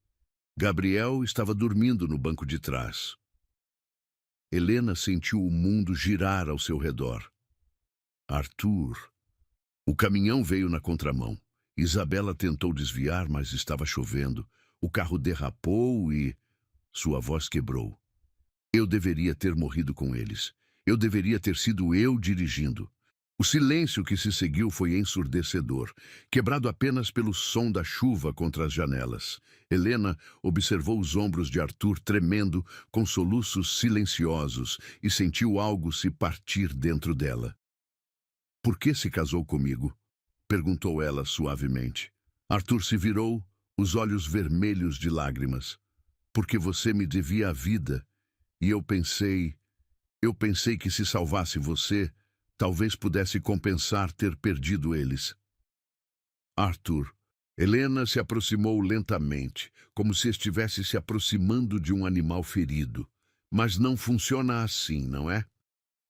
Gabriel estava dormindo no banco de trás. Helena sentiu o mundo girar ao seu redor. Arthur. O caminhão veio na contramão. Isabela tentou desviar, mas estava chovendo. O carro derrapou e sua voz quebrou. Eu deveria ter morrido com eles. Eu deveria ter sido eu dirigindo. O silêncio que se seguiu foi ensurdecedor, quebrado apenas pelo som da chuva contra as janelas. Helena observou os ombros de Arthur tremendo, com soluços silenciosos, e sentiu algo se partir dentro dela. Por que se casou comigo? Perguntou ela suavemente. Arthur se virou, os olhos vermelhos de lágrimas. Porque você me devia a vida, e eu pensei que se salvasse você, talvez pudesse compensar ter perdido eles. Arthur. Helena se aproximou lentamente, como se estivesse se aproximando de um animal ferido. Mas não funciona assim, não é?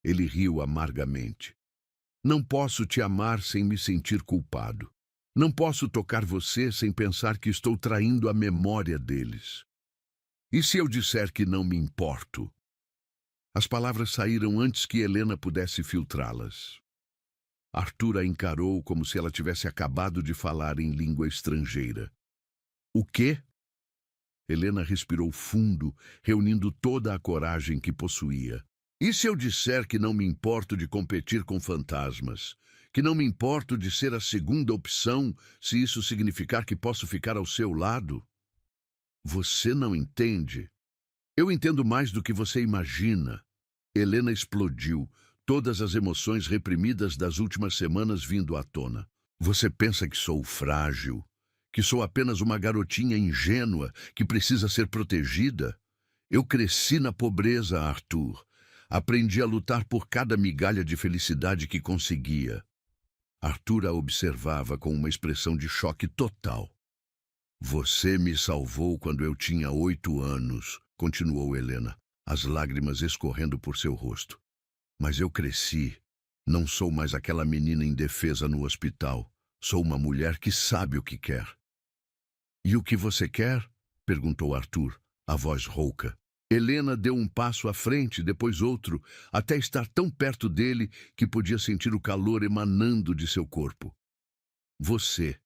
Ele riu amargamente. Não posso te amar sem me sentir culpado. Não posso tocar você sem pensar que estou traindo a memória deles. E se eu disser que não me importo? As palavras saíram antes que Helena pudesse filtrá-las. Arthur a encarou como se ela tivesse acabado de falar em língua estrangeira. O quê? Helena respirou fundo, reunindo toda a coragem que possuía. E se eu disser que não me importo de competir com fantasmas? Que não me importo de ser a segunda opção, se isso significar que posso ficar ao seu lado? Você não entende? Eu entendo mais do que você imagina. Helena explodiu, todas as emoções reprimidas das últimas semanas vindo à tona. Você pensa que sou frágil? Que sou apenas uma garotinha ingênua que precisa ser protegida? Eu cresci na pobreza, Arthur. Aprendi a lutar por cada migalha de felicidade que conseguia. Arthur a observava com uma expressão de choque total. Você me salvou quando eu tinha 8 anos, continuou Helena, as lágrimas escorrendo por seu rosto. Mas eu cresci. Não sou mais aquela menina indefesa no hospital. Sou uma mulher que sabe o que quer. E o que você quer? Perguntou Arthur, a voz rouca. Helena deu um passo à frente, depois outro, até estar tão perto dele que podia sentir o calor emanando de seu corpo. Você.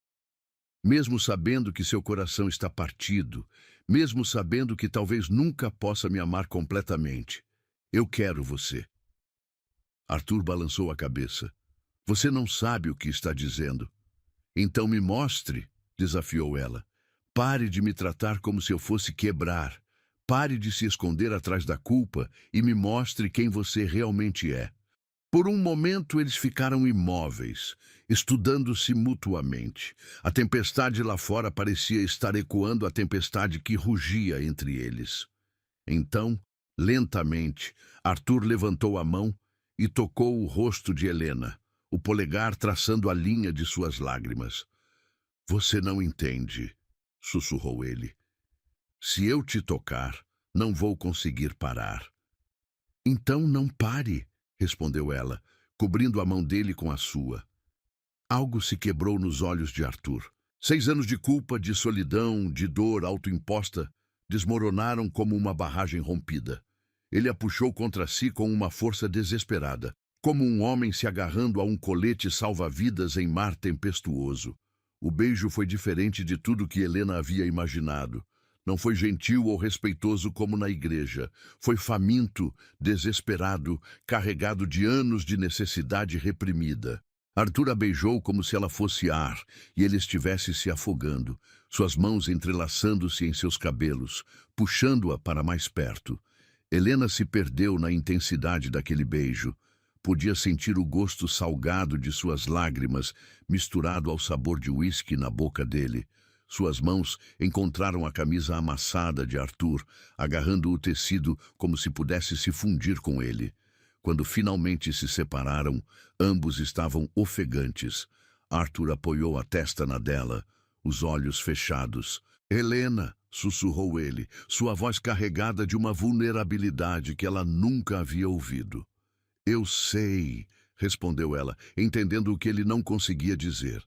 Mesmo sabendo que seu coração está partido, mesmo sabendo que talvez nunca possa me amar completamente, eu quero você. Arthur balançou a cabeça. Você não sabe o que está dizendo. Então me mostre, desafiou ela. Pare de me tratar como se eu fosse quebrar. Pare de se esconder atrás da culpa e me mostre quem você realmente é. Por um momento eles ficaram imóveis, estudando-se mutuamente. A tempestade lá fora parecia estar ecoando a tempestade que rugia entre eles. Então, lentamente, Arthur levantou a mão e tocou o rosto de Helena, o polegar traçando a linha de suas lágrimas. Você não entende, sussurrou ele. Se eu te tocar, não vou conseguir parar. Então não pare, respondeu ela, cobrindo a mão dele com a sua. Algo se quebrou nos olhos de Arthur. 6 anos de culpa, de solidão, de dor autoimposta, desmoronaram como uma barragem rompida. Ele a puxou contra si com uma força desesperada, como um homem se agarrando a um colete salva-vidas em mar tempestuoso. O beijo foi diferente de tudo que Helena havia imaginado. Não foi gentil ou respeitoso como na igreja. Foi faminto, desesperado, carregado de anos de necessidade reprimida. Arthur a beijou como se ela fosse ar e ele estivesse se afogando, suas mãos entrelaçando-se em seus cabelos, puxando-a para mais perto. Helena se perdeu na intensidade daquele beijo. Podia sentir o gosto salgado de suas lágrimas misturado ao sabor de uísque na boca dele. Suas mãos encontraram a camisa amassada de Arthur, agarrando o tecido como se pudesse se fundir com ele. Quando finalmente se separaram, ambos estavam ofegantes. Arthur apoiou a testa na dela, os olhos fechados. Helena, sussurrou ele, sua voz carregada de uma vulnerabilidade que ela nunca havia ouvido. Eu sei, respondeu ela, entendendo o que ele não conseguia dizer.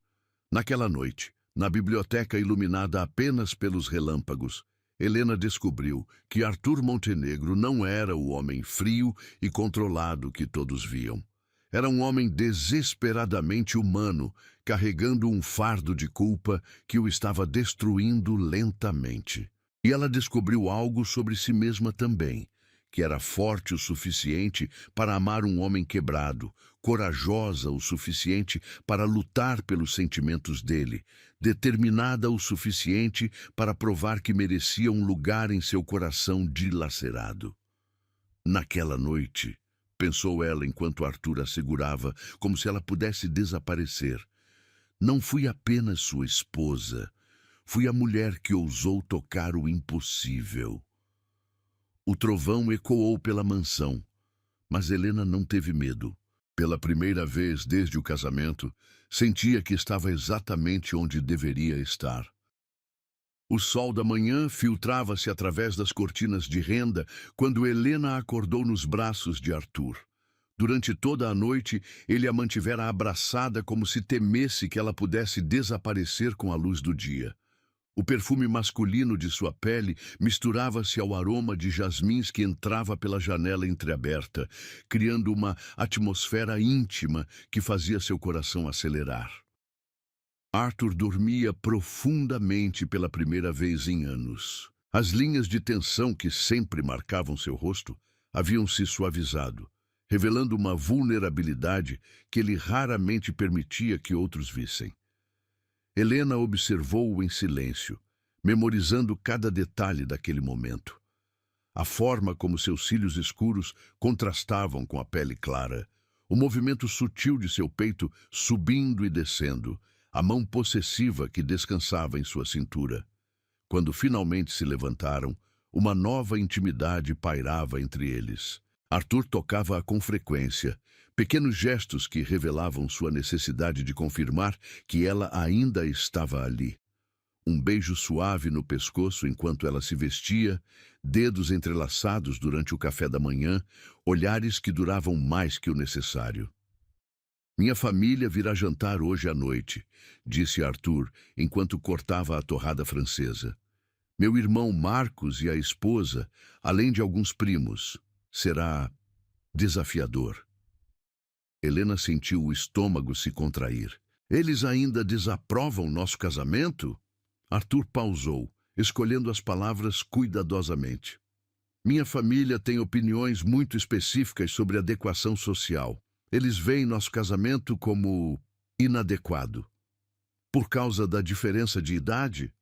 Naquela noite, na biblioteca iluminada apenas pelos relâmpagos, Helena descobriu que Arthur Montenegro não era o homem frio e controlado que todos viam. Era um homem desesperadamente humano, carregando um fardo de culpa que o estava destruindo lentamente. E ela descobriu algo sobre si mesma também, que era forte o suficiente para amar um homem quebrado, corajosa o suficiente para lutar pelos sentimentos dele, determinada o suficiente para provar que merecia um lugar em seu coração dilacerado. Naquela noite, pensou ela enquanto Arthur a segurava, como se ela pudesse desaparecer, não fui apenas sua esposa, fui a mulher que ousou tocar o impossível. O trovão ecoou pela mansão, mas Helena não teve medo. Pela primeira vez desde o casamento, sentia que estava exatamente onde deveria estar. O sol da manhã filtrava-se através das cortinas de renda quando Helena acordou nos braços de Arthur. Durante toda a noite, ele a mantivera abraçada como se temesse que ela pudesse desaparecer com a luz do dia. O perfume masculino de sua pele misturava-se ao aroma de jasmins que entrava pela janela entreaberta, criando uma atmosfera íntima que fazia seu coração acelerar. Arthur dormia profundamente pela primeira vez em anos. As linhas de tensão que sempre marcavam seu rosto haviam se suavizado, revelando uma vulnerabilidade que ele raramente permitia que outros vissem. Helena observou-o em silêncio, memorizando cada detalhe daquele momento. A forma como seus cílios escuros contrastavam com a pele clara, o movimento sutil de seu peito subindo e descendo, a mão possessiva que descansava em sua cintura. Quando finalmente se levantaram, uma nova intimidade pairava entre eles. Arthur tocava-a com frequência, pequenos gestos que revelavam sua necessidade de confirmar que ela ainda estava ali. Um beijo suave no pescoço enquanto ela se vestia, dedos entrelaçados durante o café da manhã, olhares que duravam mais que o necessário. Minha família virá jantar hoje à noite, disse Arthur, enquanto cortava a torrada francesa. Meu irmão Marcos e a esposa, além de alguns primos. Será desafiador. Helena sentiu o estômago se contrair. Eles ainda desaprovam nosso casamento? Arthur pausou, escolhendo as palavras cuidadosamente. Minha família tem opiniões muito específicas sobre adequação social. Eles veem nosso casamento como inadequado. Por causa da diferença de idade?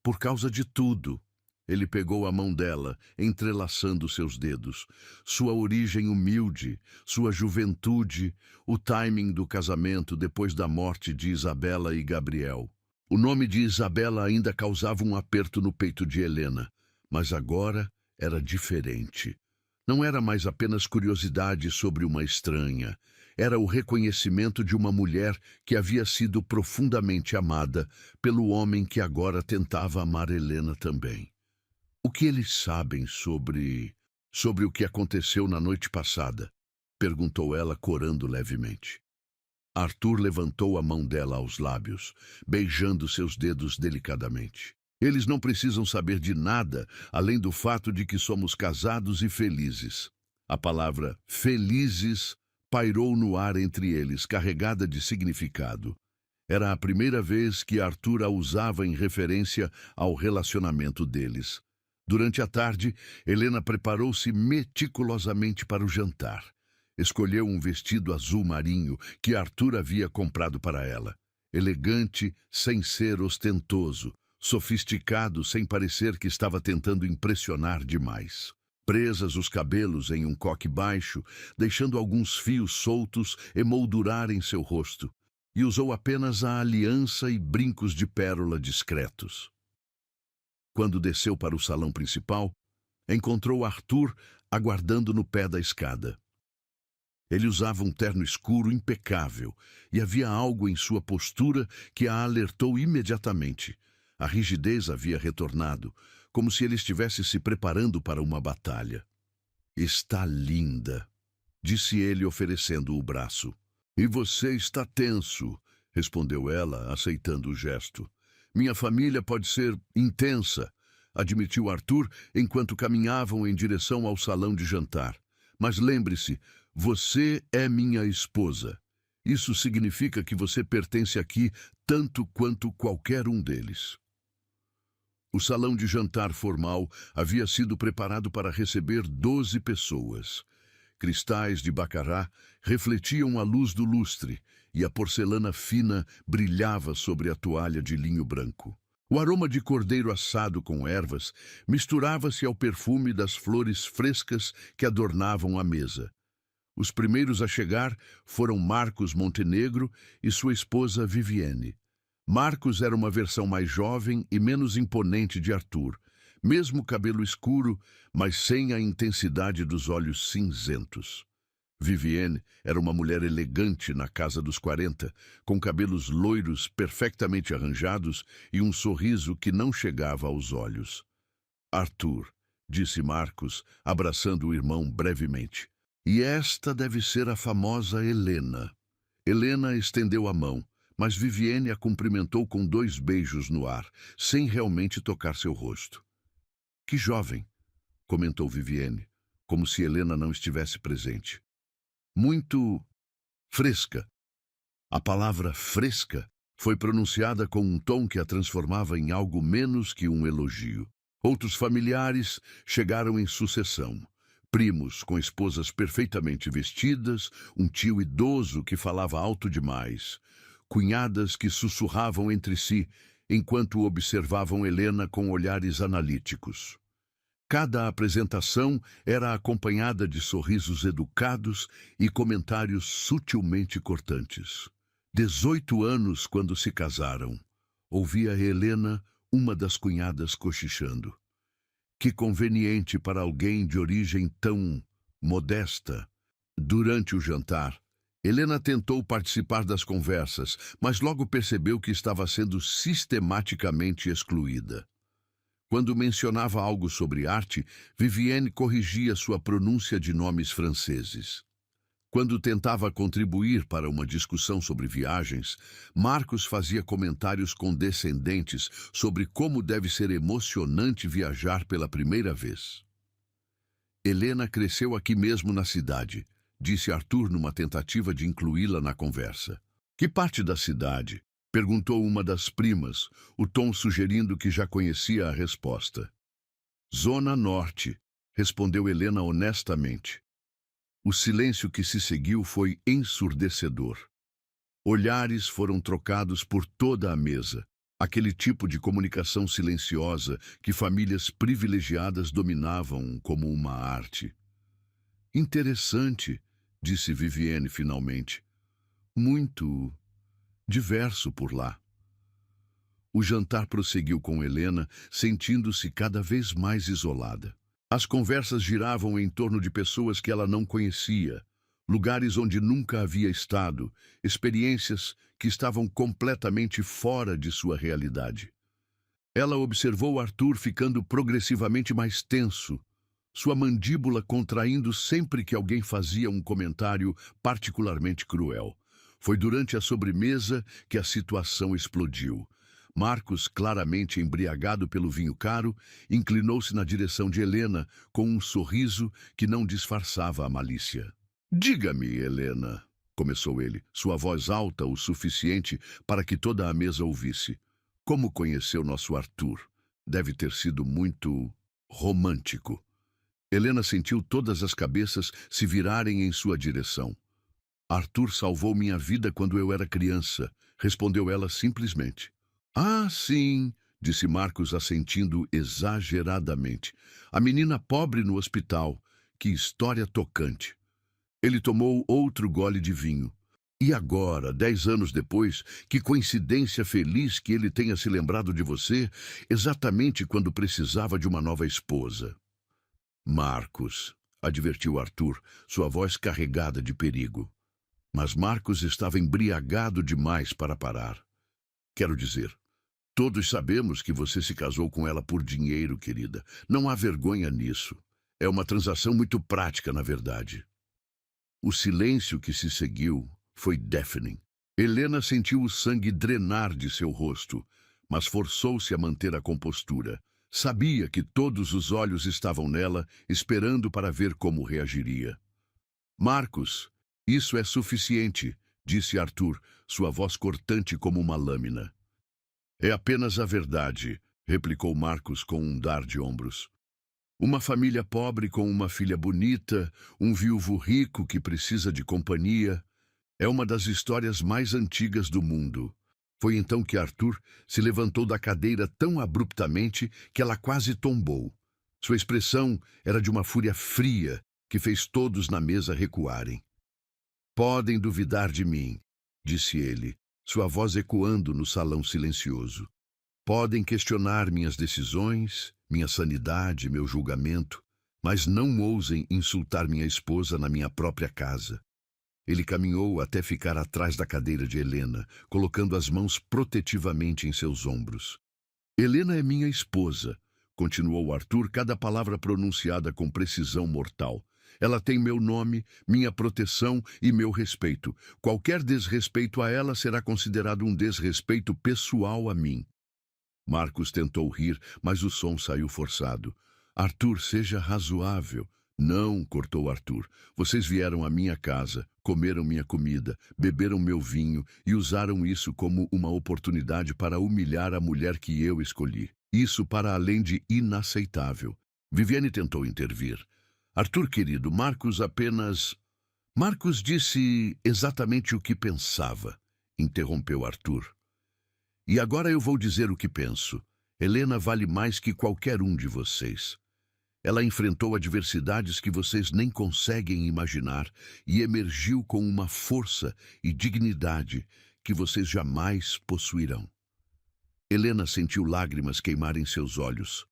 Por causa de tudo. Ele pegou a mão dela, entrelaçando seus dedos. Sua origem humilde, sua juventude, o timing do casamento depois da morte de Isabela e Gabriel. O nome de Isabela ainda causava um aperto no peito de Helena, mas agora era diferente. Não era mais apenas curiosidade sobre uma estranha. Era o reconhecimento de uma mulher que havia sido profundamente amada pelo homem que agora tentava amar Helena também. O que eles sabem sobre o que aconteceu na noite passada? Perguntou ela, corando levemente. Arthur levantou a mão dela aos lábios, beijando seus dedos delicadamente. Eles não precisam saber de nada, além do fato de que somos casados e felizes. A palavra felizes pairou no ar entre eles, carregada de significado. Era a primeira vez que Arthur a usava em referência ao relacionamento deles. Durante a tarde, Helena preparou-se meticulosamente para o jantar. Escolheu um vestido azul marinho que Arthur havia comprado para ela. Elegante, sem ser ostentoso. Sofisticado, sem parecer que estava tentando impressionar demais. Presas os cabelos em um coque baixo, deixando alguns fios soltos emoldurarem seu rosto. E usou apenas a aliança e brincos de pérola discretos. Quando desceu para o salão principal, encontrou Arthur aguardando no pé da escada. Ele usava um terno escuro impecável e havia algo em sua postura que a alertou imediatamente. A rigidez havia retornado, como se ele estivesse se preparando para uma batalha. Está linda, disse ele, oferecendo o braço. E você está tenso, respondeu ela, aceitando o gesto. Minha família pode ser intensa, admitiu Arthur enquanto caminhavam em direção ao salão de jantar. Mas lembre-se, você é minha esposa. Isso significa que você pertence aqui tanto quanto qualquer um deles. O salão de jantar formal havia sido preparado para receber 12 pessoas. Cristais de bacará refletiam a luz do lustre e a porcelana fina brilhava sobre a toalha de linho branco. O aroma de cordeiro assado com ervas misturava-se ao perfume das flores frescas que adornavam a mesa. Os primeiros a chegar foram Marcos Montenegro e sua esposa Viviane. Marcos era uma versão mais jovem e menos imponente de Arthur, mesmo cabelo escuro, mas sem a intensidade dos olhos cinzentos. Viviane era uma mulher elegante na casa dos 40, com cabelos loiros perfeitamente arranjados e um sorriso que não chegava aos olhos. Arthur, disse Marcos, abraçando o irmão brevemente. E esta deve ser a famosa Helena. Helena estendeu a mão, mas Viviane a cumprimentou com 2 beijos no ar, sem realmente tocar seu rosto. Que jovem, comentou Viviane, como se Helena não estivesse presente. Muito fresca. A palavra fresca foi pronunciada com um tom que a transformava em algo menos que um elogio. Outros familiares chegaram em sucessão. Primos com esposas perfeitamente vestidas, um tio idoso que falava alto demais, cunhadas que sussurravam entre si enquanto observavam Helena com olhares analíticos. Cada apresentação era acompanhada de sorrisos educados e comentários sutilmente cortantes. 18 anos quando se casaram. Ouvia Helena, uma das cunhadas, cochichando. Que conveniente para alguém de origem tão modesta. Durante o jantar, Helena tentou participar das conversas, mas logo percebeu que estava sendo sistematicamente excluída. Quando mencionava algo sobre arte, Viviane corrigia sua pronúncia de nomes franceses. Quando tentava contribuir para uma discussão sobre viagens, Marcos fazia comentários condescendentes sobre como deve ser emocionante viajar pela primeira vez. Helena cresceu aqui mesmo na cidade, disse Arthur numa tentativa de incluí-la na conversa. Que parte da cidade? Perguntou uma das primas, o tom sugerindo que já conhecia a resposta. Zona Norte, respondeu Helena honestamente. O silêncio que se seguiu foi ensurdecedor. Olhares foram trocados por toda a mesa, aquele tipo de comunicação silenciosa que famílias privilegiadas dominavam como uma arte. Interessante, disse Viviane finalmente. Muito diverso por lá. O jantar prosseguiu com Helena, sentindo-se cada vez mais isolada. As conversas giravam em torno de pessoas que ela não conhecia, lugares onde nunca havia estado, experiências que estavam completamente fora de sua realidade. Ela observou Arthur ficando progressivamente mais tenso, sua mandíbula contraindo sempre que alguém fazia um comentário particularmente cruel. Foi durante a sobremesa que a situação explodiu. Marcos, claramente embriagado pelo vinho caro, inclinou-se na direção de Helena com um sorriso que não disfarçava a malícia. Diga-me, Helena, começou ele, sua voz alta o suficiente para que toda a mesa ouvisse. Como conheceu nosso Arthur? Deve ter sido muito romântico. Helena sentiu todas as cabeças se virarem em sua direção. Arthur salvou minha vida quando eu era criança, respondeu ela simplesmente. Ah, sim, disse Marcos assentindo exageradamente. A menina pobre no hospital. Que história tocante. Ele tomou outro gole de vinho. E agora, 10 anos depois, que coincidência feliz que ele tenha se lembrado de você, exatamente quando precisava de uma nova esposa. Marcos, advertiu Arthur, sua voz carregada de perigo. Mas Marcos estava embriagado demais para parar. Quero dizer, todos sabemos que você se casou com ela por dinheiro, querida. Não há vergonha nisso. É uma transação muito prática, na verdade. O silêncio que se seguiu foi deafening. Helena sentiu o sangue drenar de seu rosto, mas forçou-se a manter a compostura. Sabia que todos os olhos estavam nela, esperando para ver como reagiria. Marcos, isso é suficiente, disse Arthur, sua voz cortante como uma lâmina. É apenas a verdade, replicou Marcos com um dar de ombros. Uma família pobre com uma filha bonita, um viúvo rico que precisa de companhia. É uma das histórias mais antigas do mundo. Foi então que Arthur se levantou da cadeira tão abruptamente que ela quase tombou. Sua expressão era de uma fúria fria que fez todos na mesa recuarem. Podem duvidar de mim, disse ele, sua voz ecoando no salão silencioso. Podem questionar minhas decisões, minha sanidade, meu julgamento, mas não ousem insultar minha esposa na minha própria casa. Ele caminhou até ficar atrás da cadeira de Helena, colocando as mãos protetivamente em seus ombros. Helena é minha esposa, continuou Arthur, cada palavra pronunciada com precisão mortal. Ela tem meu nome, minha proteção e meu respeito. Qualquer desrespeito a ela será considerado um desrespeito pessoal a mim. Marcos tentou rir, mas o som saiu forçado. Arthur, seja razoável. Não, cortou Arthur. Vocês vieram à minha casa, comeram minha comida, beberam meu vinho e usaram isso como uma oportunidade para humilhar a mulher que eu escolhi. Isso para além de inaceitável. Viviane tentou intervir. Arthur, querido, Marcos disse exatamente o que pensava, interrompeu Arthur. E agora eu vou dizer o que penso. Helena vale mais que qualquer um de vocês. Ela enfrentou adversidades que vocês nem conseguem imaginar e emergiu com uma força e dignidade que vocês jamais possuirão. Helena sentiu lágrimas queimarem seus olhos,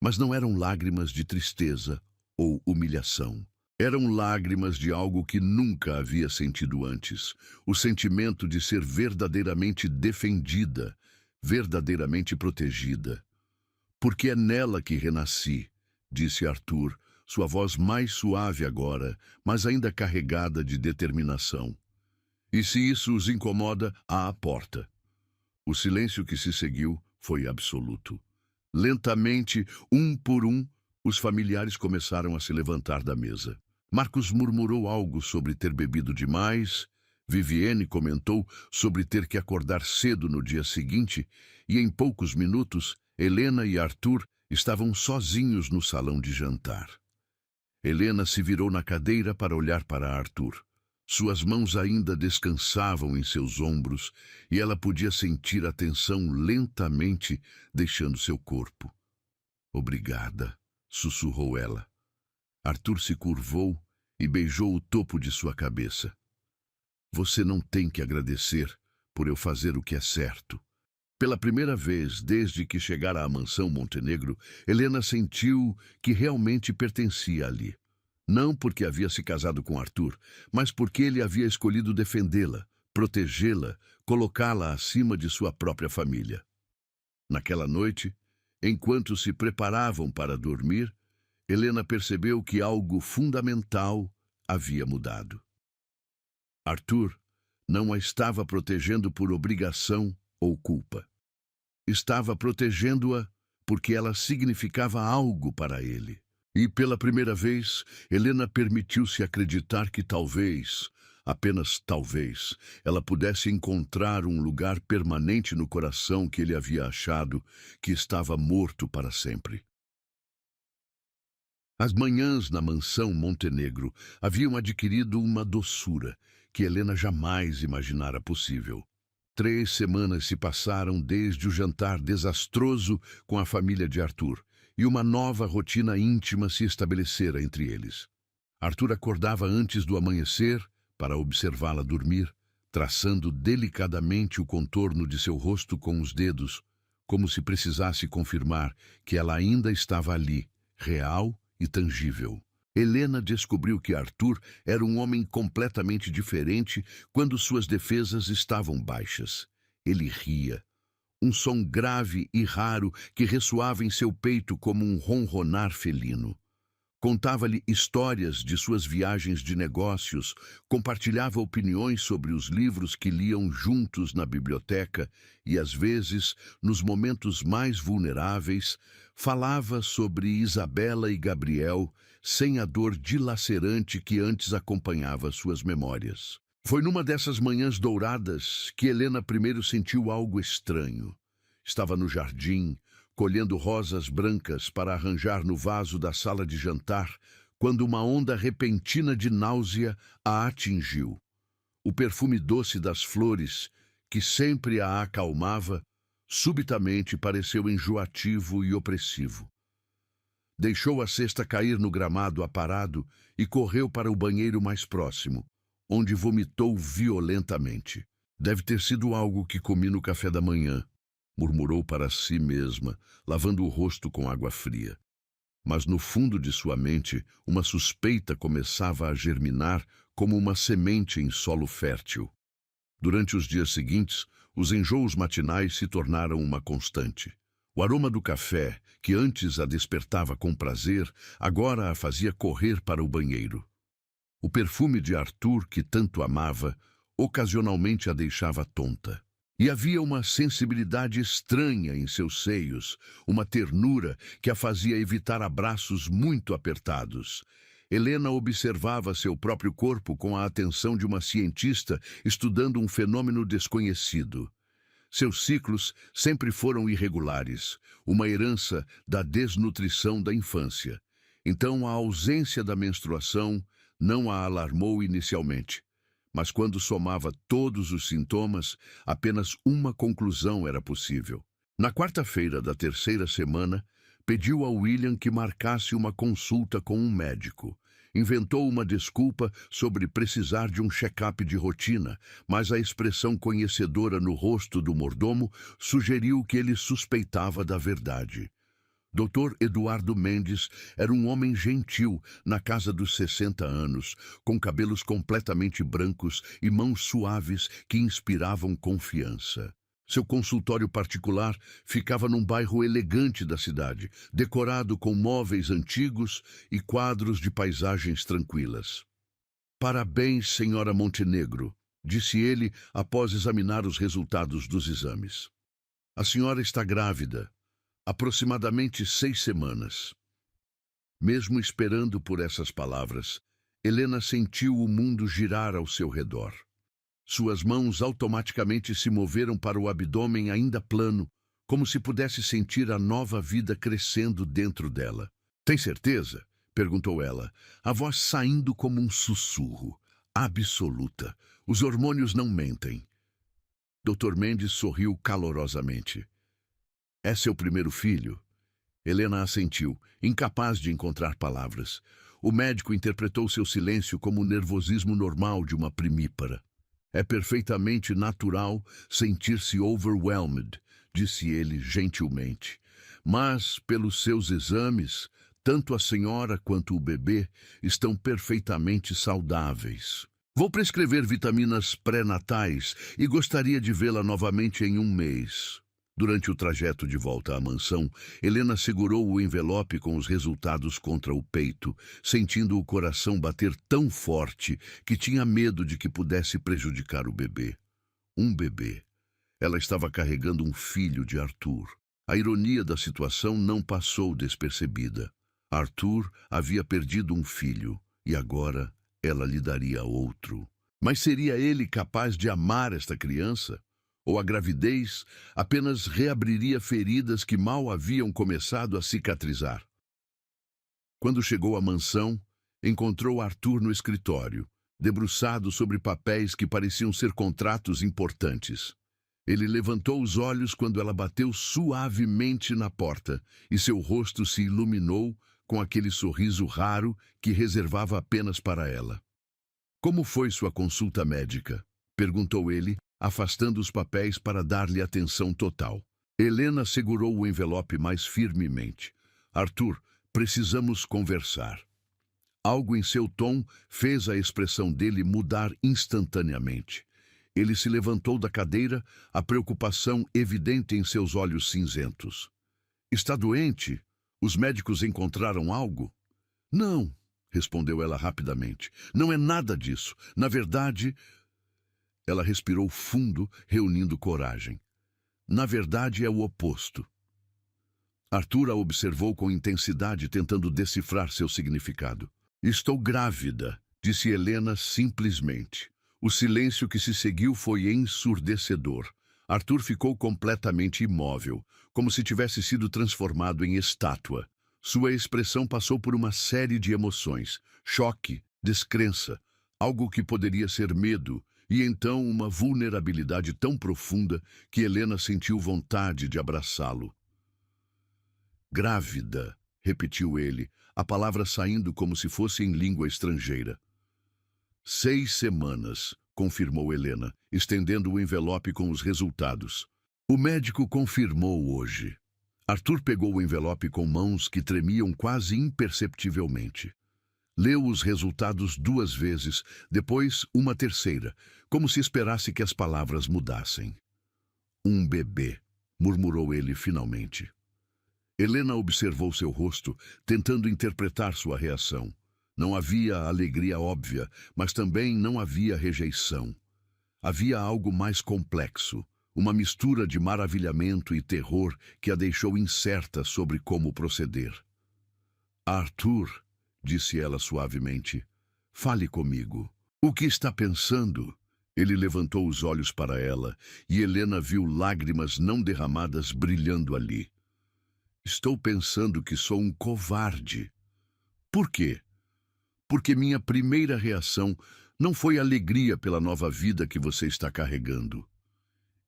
mas não eram lágrimas de tristeza ou humilhação. Eram lágrimas de algo que nunca havia sentido antes, o sentimento de ser verdadeiramente defendida, verdadeiramente protegida. Porque é nela que renasci, disse Arthur, sua voz mais suave agora, mas ainda carregada de determinação. E se isso os incomoda, há a porta. O silêncio que se seguiu foi absoluto. Lentamente, um por um, os familiares começaram a se levantar da mesa. Marcos murmurou algo sobre ter bebido demais, Viviane comentou sobre ter que acordar cedo no dia seguinte, e em poucos minutos, Helena e Arthur estavam sozinhos no salão de jantar. Helena se virou na cadeira para olhar para Arthur. Suas mãos ainda descansavam em seus ombros e ela podia sentir a tensão lentamente deixando seu corpo. Obrigada, sussurrou ela. Arthur se curvou e beijou o topo de sua cabeça. Você não tem que agradecer por eu fazer o que é certo. Pela primeira vez desde que chegara à mansão Montenegro, Helena sentiu que realmente pertencia ali. Não porque havia se casado com Arthur, mas porque ele havia escolhido defendê-la, protegê-la, colocá-la acima de sua própria família. Naquela noite, enquanto se preparavam para dormir, Helena percebeu que algo fundamental havia mudado. Arthur não a estava protegendo por obrigação ou culpa. Estava protegendo-a porque ela significava algo para ele. E pela primeira vez, Helena permitiu-se acreditar que talvez, apenas talvez, ela pudesse encontrar um lugar permanente no coração que ele havia achado que estava morto para sempre. As manhãs na mansão Montenegro haviam adquirido uma doçura que Helena jamais imaginara possível. 3 semanas se passaram desde o jantar desastroso com a família de Arthur, e uma nova rotina íntima se estabelecera entre eles. Arthur acordava antes do amanhecer para observá-la dormir, traçando delicadamente o contorno de seu rosto com os dedos, como se precisasse confirmar que ela ainda estava ali, real e tangível. Helena descobriu que Arthur era um homem completamente diferente quando suas defesas estavam baixas. Ele ria. Um som grave e raro que ressoava em seu peito como um ronronar felino. Contava-lhe histórias de suas viagens de negócios, compartilhava opiniões sobre os livros que liam juntos na biblioteca e, às vezes, nos momentos mais vulneráveis, falava sobre Isabela e Gabriel sem a dor dilacerante que antes acompanhava suas memórias. Foi numa dessas manhãs douradas que Helena primeiro sentiu algo estranho. Estava no jardim, colhendo rosas brancas para arranjar no vaso da sala de jantar, quando uma onda repentina de náusea a atingiu. O perfume doce das flores, que sempre a acalmava, subitamente pareceu enjoativo e opressivo. Deixou a cesta cair no gramado aparado e correu para o banheiro mais próximo, onde vomitou violentamente. Deve ter sido algo que comi no café da manhã, murmurou para si mesma, lavando o rosto com água fria. Mas no fundo de sua mente, uma suspeita começava a germinar como uma semente em solo fértil. Durante os dias seguintes, os enjoos matinais se tornaram uma constante. O aroma do café, que antes a despertava com prazer, agora a fazia correr para o banheiro. O perfume de Arthur, que tanto amava, ocasionalmente a deixava tonta. E havia uma sensibilidade estranha em seus seios, uma ternura que a fazia evitar abraços muito apertados. Helena observava seu próprio corpo com a atenção de uma cientista estudando um fenômeno desconhecido. Seus ciclos sempre foram irregulares, uma herança da desnutrição da infância. Então a ausência da menstruação não a alarmou inicialmente. Mas quando somava todos os sintomas, apenas uma conclusão era possível. Na quarta-feira da terceira semana, pediu a William que marcasse uma consulta com um médico. Inventou uma desculpa sobre precisar de um check-up de rotina, mas a expressão conhecedora no rosto do mordomo sugeriu que ele suspeitava da verdade. Dr. Eduardo Mendes era um homem gentil, na casa dos 60 anos, com cabelos completamente brancos e mãos suaves que inspiravam confiança. Seu consultório particular ficava num bairro elegante da cidade, decorado com móveis antigos e quadros de paisagens tranquilas. "Parabéns, senhora Montenegro", disse ele após examinar os resultados dos exames. "A senhora está grávida. Aproximadamente 6 semanas. Mesmo esperando por essas palavras, Helena sentiu o mundo girar ao seu redor. Suas mãos automaticamente se moveram para o abdômen ainda plano, como se pudesse sentir a nova vida crescendo dentro dela. "Tem certeza?", perguntou ela, a voz saindo como um sussurro. "Absoluta. Os hormônios não mentem." Dr. Mendes sorriu calorosamente. "É seu primeiro filho?" Helena assentiu, incapaz de encontrar palavras. O médico interpretou seu silêncio como o nervosismo normal de uma primípara. "É perfeitamente natural sentir-se overwhelmed", disse ele gentilmente. "Mas, pelos seus exames, tanto a senhora quanto o bebê estão perfeitamente saudáveis. Vou prescrever vitaminas pré-natais e gostaria de vê-la novamente em 1 mês." Durante o trajeto de volta à mansão, Helena segurou o envelope com os resultados contra o peito, sentindo o coração bater tão forte que tinha medo de que pudesse prejudicar o bebê. Um bebê. Ela estava carregando um filho de Arthur. A ironia da situação não passou despercebida. Arthur havia perdido um filho e agora ela lhe daria outro. Mas seria ele capaz de amar esta criança? Ou a gravidez apenas reabriria feridas que mal haviam começado a cicatrizar? Quando chegou à mansão, encontrou Arthur no escritório, debruçado sobre papéis que pareciam ser contratos importantes. Ele levantou os olhos quando ela bateu suavemente na porta e seu rosto se iluminou com aquele sorriso raro que reservava apenas para ela. "Como foi sua consulta médica?", perguntou ele, afastando os papéis para dar-lhe atenção total. Helena segurou o envelope mais firmemente. "Arthur, precisamos conversar." Algo em seu tom fez a expressão dele mudar instantaneamente. Ele se levantou da cadeira, a preocupação evidente em seus olhos cinzentos. "Está doente? Os médicos encontraram algo?" Não, respondeu ela rapidamente. Não é nada disso. Na verdade, ela respirou fundo, reunindo coragem. Na verdade, é o oposto. Arthur a observou com intensidade, tentando decifrar seu significado. Estou grávida, disse Helena simplesmente. O silêncio que se seguiu foi ensurdecedor. Arthur ficou completamente imóvel, como se tivesse sido transformado em estátua. Sua expressão passou por uma série de emoções: choque, descrença, algo que poderia ser medo, e então uma vulnerabilidade tão profunda que Helena sentiu vontade de abraçá-lo. Grávida, repetiu ele, a palavra saindo como se fosse em língua estrangeira. 6 semanas, confirmou Helena, estendendo o envelope com os resultados. O médico confirmou hoje. Arthur pegou o envelope com mãos que tremiam quase imperceptivelmente. Leu os resultados 2 vezes, depois uma terceira, como se esperasse que as palavras mudassem. Um bebê, murmurou ele finalmente. Helena observou seu rosto, tentando interpretar sua reação. Não havia alegria óbvia, mas também não havia rejeição. Havia algo mais complexo, uma mistura de maravilhamento e terror que a deixou incerta sobre como proceder. Arthur, disse ela suavemente, fale comigo. O que está pensando? Ele levantou os olhos para ela e Helena viu lágrimas não derramadas brilhando ali. Estou pensando que sou um covarde. Por quê? Porque minha primeira reação não foi alegria pela nova vida que você está carregando.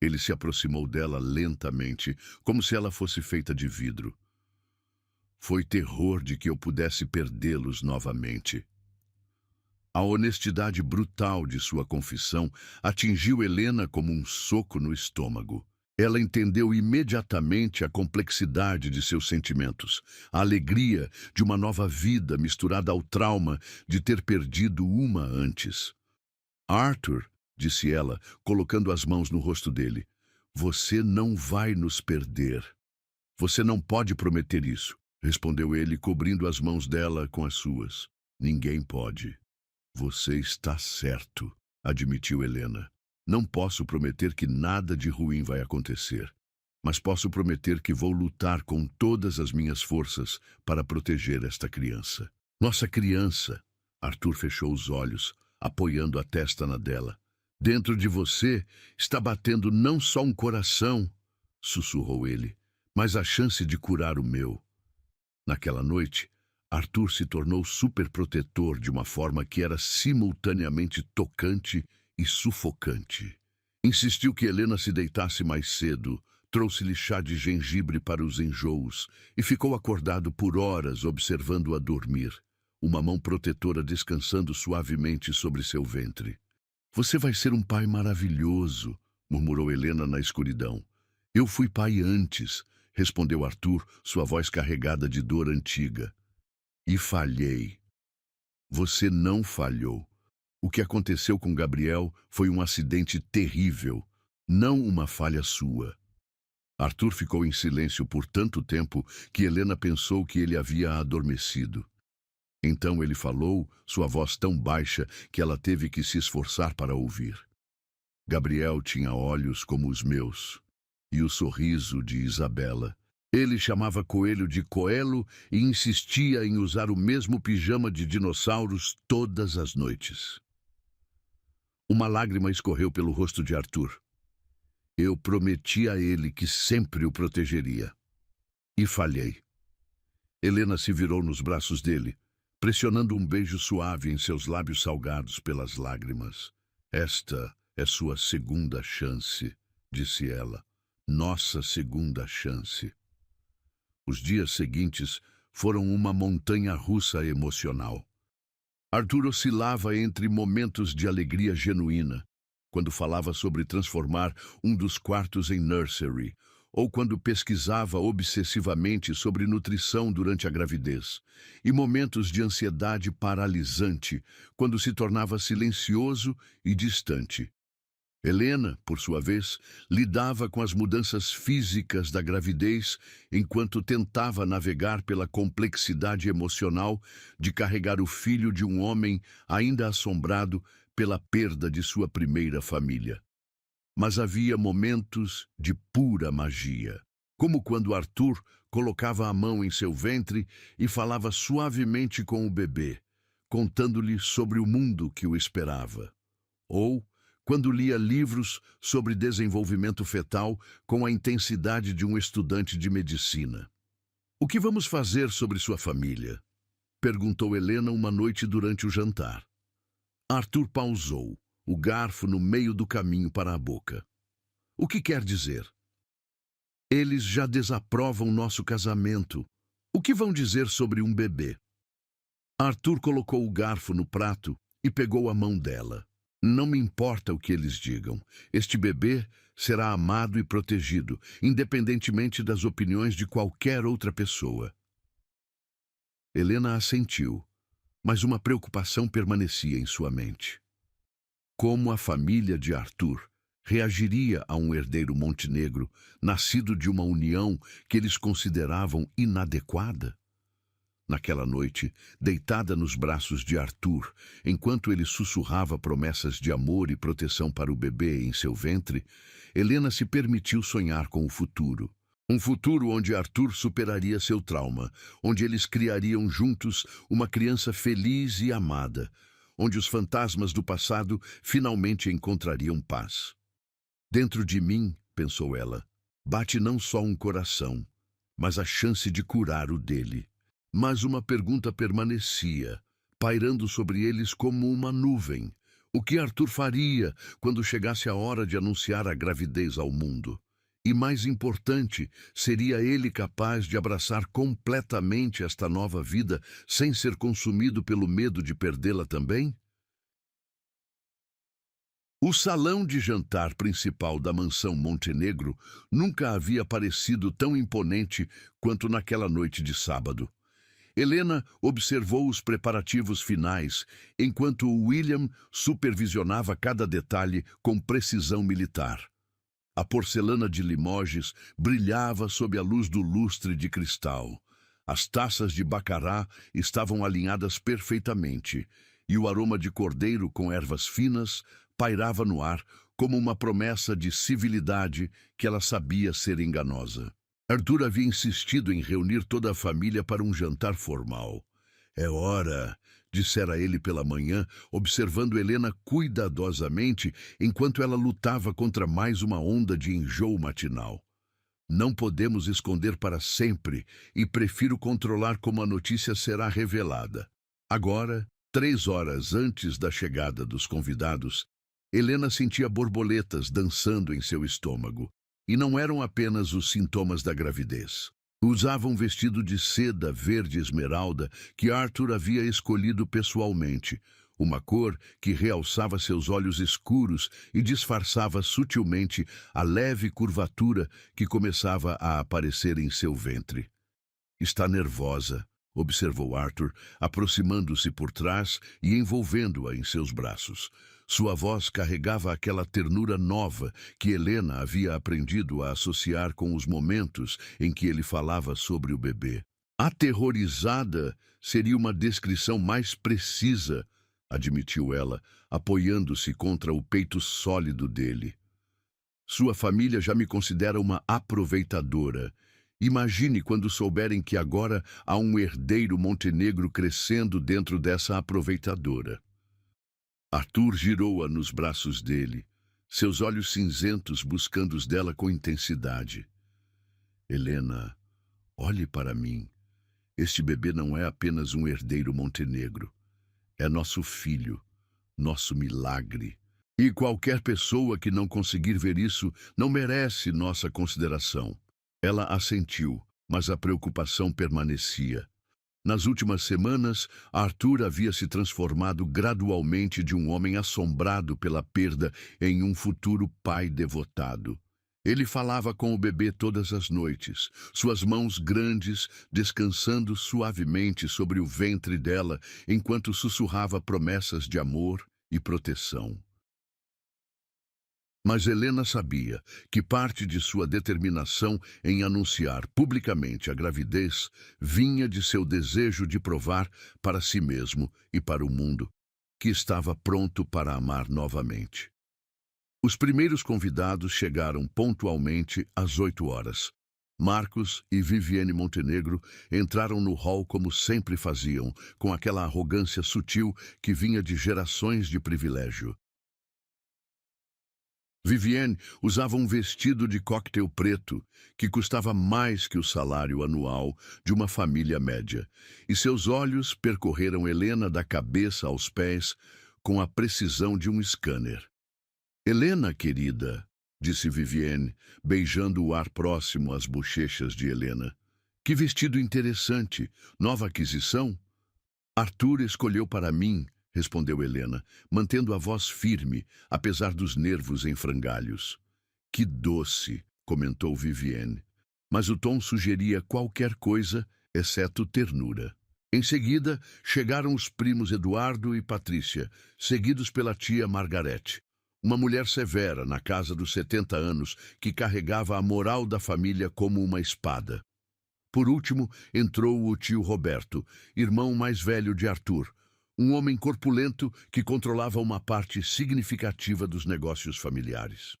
Ele se aproximou dela lentamente, como se ela fosse feita de vidro. Foi terror de que eu pudesse perdê-los novamente. A honestidade brutal de sua confissão atingiu Helena como um soco no estômago. Ela entendeu imediatamente a complexidade de seus sentimentos, a alegria de uma nova vida misturada ao trauma de ter perdido uma antes. Arthur, disse ela, colocando as mãos no rosto dele, você não vai nos perder. Você não pode prometer isso, respondeu ele, cobrindo as mãos dela com as suas. Ninguém pode. Você está certo, admitiu Helena. Não posso prometer que nada de ruim vai acontecer, mas posso prometer que vou lutar com todas as minhas forças para proteger esta criança. Nossa criança, Arthur fechou os olhos, apoiando a testa na dela. Dentro de você está batendo não só um coração, sussurrou ele, mas a chance de curar o meu. Naquela noite, Arthur se tornou superprotetor de uma forma que era simultaneamente tocante e sufocante. Insistiu que Helena se deitasse mais cedo, trouxe-lhe chá de gengibre para os enjoos e ficou acordado por horas observando-a dormir, uma mão protetora descansando suavemente sobre seu ventre. Você vai ser um pai maravilhoso, murmurou Helena na escuridão. Eu fui pai antes, respondeu Arthur, sua voz carregada de dor antiga. E falhei. Você não falhou. O que aconteceu com Gabriel foi um acidente terrível, não uma falha sua. Arthur ficou em silêncio por tanto tempo que Helena pensou que ele havia adormecido. Então ele falou, sua voz tão baixa que ela teve que se esforçar para ouvir. Gabriel tinha olhos como os meus, e o sorriso de Isabela. Ele chamava Coelho de Coelho e insistia em usar o mesmo pijama de dinossauros todas as noites. Uma lágrima escorreu pelo rosto de Arthur. Eu prometi a ele que sempre o protegeria. E falhei. Helena se virou nos braços dele, pressionando um beijo suave em seus lábios salgados pelas lágrimas. Esta é sua segunda chance, disse ela. Nossa segunda chance. Os dias seguintes foram uma montanha-russa emocional. Arthur oscilava entre momentos de alegria genuína, quando falava sobre transformar um dos quartos em nursery, ou quando pesquisava obsessivamente sobre nutrição durante a gravidez, e momentos de ansiedade paralisante, quando se tornava silencioso e distante. Helena, por sua vez, lidava com as mudanças físicas da gravidez enquanto tentava navegar pela complexidade emocional de carregar o filho de um homem ainda assombrado pela perda de sua primeira família. Mas havia momentos de pura magia, como quando Arthur colocava a mão em seu ventre e falava suavemente com o bebê, contando-lhe sobre o mundo que o esperava. Ou quando lia livros sobre desenvolvimento fetal com a intensidade de um estudante de medicina. "O que vamos fazer sobre sua família?" perguntou Helena uma noite durante o jantar. Arthur pausou, o garfo no meio do caminho para a boca. "O que quer dizer?" "Eles já desaprovam nosso casamento. O que vão dizer sobre um bebê?" Arthur colocou o garfo no prato e pegou a mão dela. "Não me importa o que eles digam. Este bebê será amado e protegido, independentemente das opiniões de qualquer outra pessoa." Helena assentiu, mas uma preocupação permanecia em sua mente. Como a família de Arthur reagiria a um herdeiro montenegro nascido de uma união que eles consideravam inadequada? Naquela noite, deitada nos braços de Arthur, enquanto ele sussurrava promessas de amor e proteção para o bebê em seu ventre, Helena se permitiu sonhar com o futuro. Um futuro onde Arthur superaria seu trauma, onde eles criariam juntos uma criança feliz e amada, onde os fantasmas do passado finalmente encontrariam paz. "Dentro de mim", pensou ela, "bate não só um coração, mas a chance de curar o dele." Mas uma pergunta permanecia, pairando sobre eles como uma nuvem. O que Arthur faria quando chegasse a hora de anunciar a gravidez ao mundo? E mais importante, seria ele capaz de abraçar completamente esta nova vida sem ser consumido pelo medo de perdê-la também? O salão de jantar principal da mansão Montenegro nunca havia parecido tão imponente quanto naquela noite de sábado. Helena observou os preparativos finais, enquanto William supervisionava cada detalhe com precisão militar. A porcelana de Limoges brilhava sob a luz do lustre de cristal. As taças de baccará estavam alinhadas perfeitamente, e o aroma de cordeiro com ervas finas pairava no ar como uma promessa de civilidade que ela sabia ser enganosa. Arthur havia insistido em reunir toda a família para um jantar formal. "É hora", dissera ele pela manhã, observando Helena cuidadosamente enquanto ela lutava contra mais uma onda de enjoo matinal. "Não podemos esconder para sempre e prefiro controlar como a notícia será revelada." Agora, 3 horas antes da chegada dos convidados, Helena sentia borboletas dançando em seu estômago. E não eram apenas os sintomas da gravidez. Usava um vestido de seda verde esmeralda que Arthur havia escolhido pessoalmente, uma cor que realçava seus olhos escuros e disfarçava sutilmente a leve curvatura que começava a aparecer em seu ventre. "Está nervosa", observou Arthur, aproximando-se por trás e envolvendo-a em seus braços. Sua voz carregava aquela ternura nova que Helena havia aprendido a associar com os momentos em que ele falava sobre o bebê. "Aterrorizada seria uma descrição mais precisa", admitiu ela, apoiando-se contra o peito sólido dele. "Sua família já me considera uma aproveitadora. Imagine quando souberem que agora há um herdeiro montenegro crescendo dentro dessa aproveitadora." Arthur girou-a nos braços dele, seus olhos cinzentos buscando os dela com intensidade. "Helena, olhe para mim. Este bebê não é apenas um herdeiro montenegro. É nosso filho, nosso milagre. E qualquer pessoa que não conseguir ver isso não merece nossa consideração." Ela assentiu, mas a preocupação permanecia. Nas últimas semanas, Arthur havia se transformado gradualmente de um homem assombrado pela perda em um futuro pai devotado. Ele falava com o bebê todas as noites, suas mãos grandes descansando suavemente sobre o ventre dela, enquanto sussurrava promessas de amor e proteção. Mas Helena sabia que parte de sua determinação em anunciar publicamente a gravidez vinha de seu desejo de provar para si mesmo e para o mundo que estava pronto para amar novamente. Os primeiros convidados chegaram pontualmente às 8 horas. Marcos e Viviane Montenegro entraram no hall como sempre faziam, com aquela arrogância sutil que vinha de gerações de privilégio. Viviane usava um vestido de coquetel preto, que custava mais que o salário anual de uma família média, e seus olhos percorreram Helena da cabeça aos pés com a precisão de um scanner. Helena, querida, disse Viviane, beijando o ar próximo às bochechas de Helena. Que vestido interessante! Nova aquisição? Arthur escolheu para mim, respondeu Helena, mantendo a voz firme, apesar dos nervos em frangalhos. Que doce, comentou Viviane, mas o tom sugeria qualquer coisa, exceto ternura. Em seguida, chegaram os primos Eduardo e Patrícia, seguidos pela tia Margarete, uma mulher severa na casa dos 70 anos que carregava a moral da família como uma espada. Por último, entrou o tio Roberto, irmão mais velho de Arthur, um homem corpulento que controlava uma parte significativa dos negócios familiares.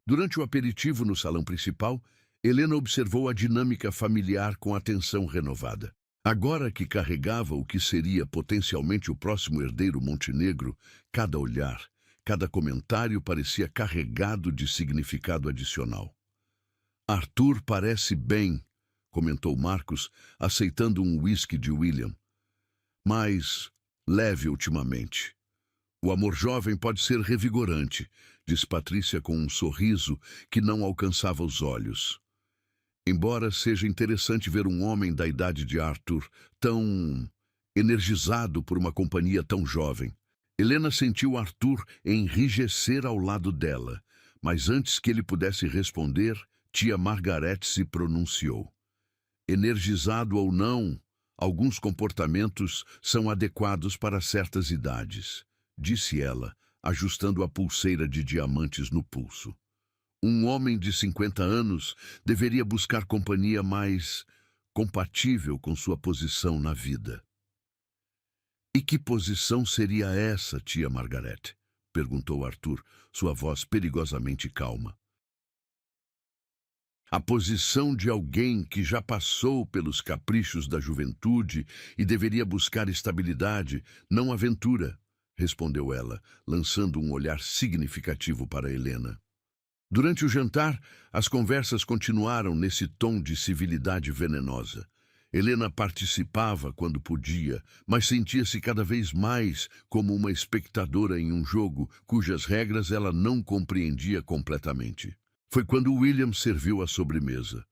Durante o aperitivo no salão principal, Helena observou a dinâmica familiar com atenção renovada. Agora que carregava o que seria potencialmente o próximo herdeiro Montenegro, cada olhar, cada comentário parecia carregado de significado adicional. Arthur parece bem, comentou Marcos, aceitando um uísque de William. Mas leve ultimamente. O amor jovem pode ser revigorante, disse Patrícia com um sorriso que não alcançava os olhos. Embora seja interessante ver um homem da idade de Arthur tão energizado por uma companhia tão jovem, Helena sentiu Arthur enrijecer ao lado dela, mas antes que ele pudesse responder, tia Margarete se pronunciou. Energizado ou não, alguns comportamentos são adequados para certas idades, disse ela, ajustando a pulseira de diamantes no pulso. Um homem de 50 anos deveria buscar companhia mais compatível com sua posição na vida. E que posição seria essa, tia Margarete? Perguntou Arthur, sua voz perigosamente calma. A posição de alguém que já passou pelos caprichos da juventude e deveria buscar estabilidade, não aventura, respondeu ela, lançando um olhar significativo para Helena. Durante o jantar, as conversas continuaram nesse tom de civilidade venenosa. Helena participava quando podia, mas sentia-se cada vez mais como uma espectadora em um jogo cujas regras ela não compreendia completamente. Foi quando William serviu a sobremesa,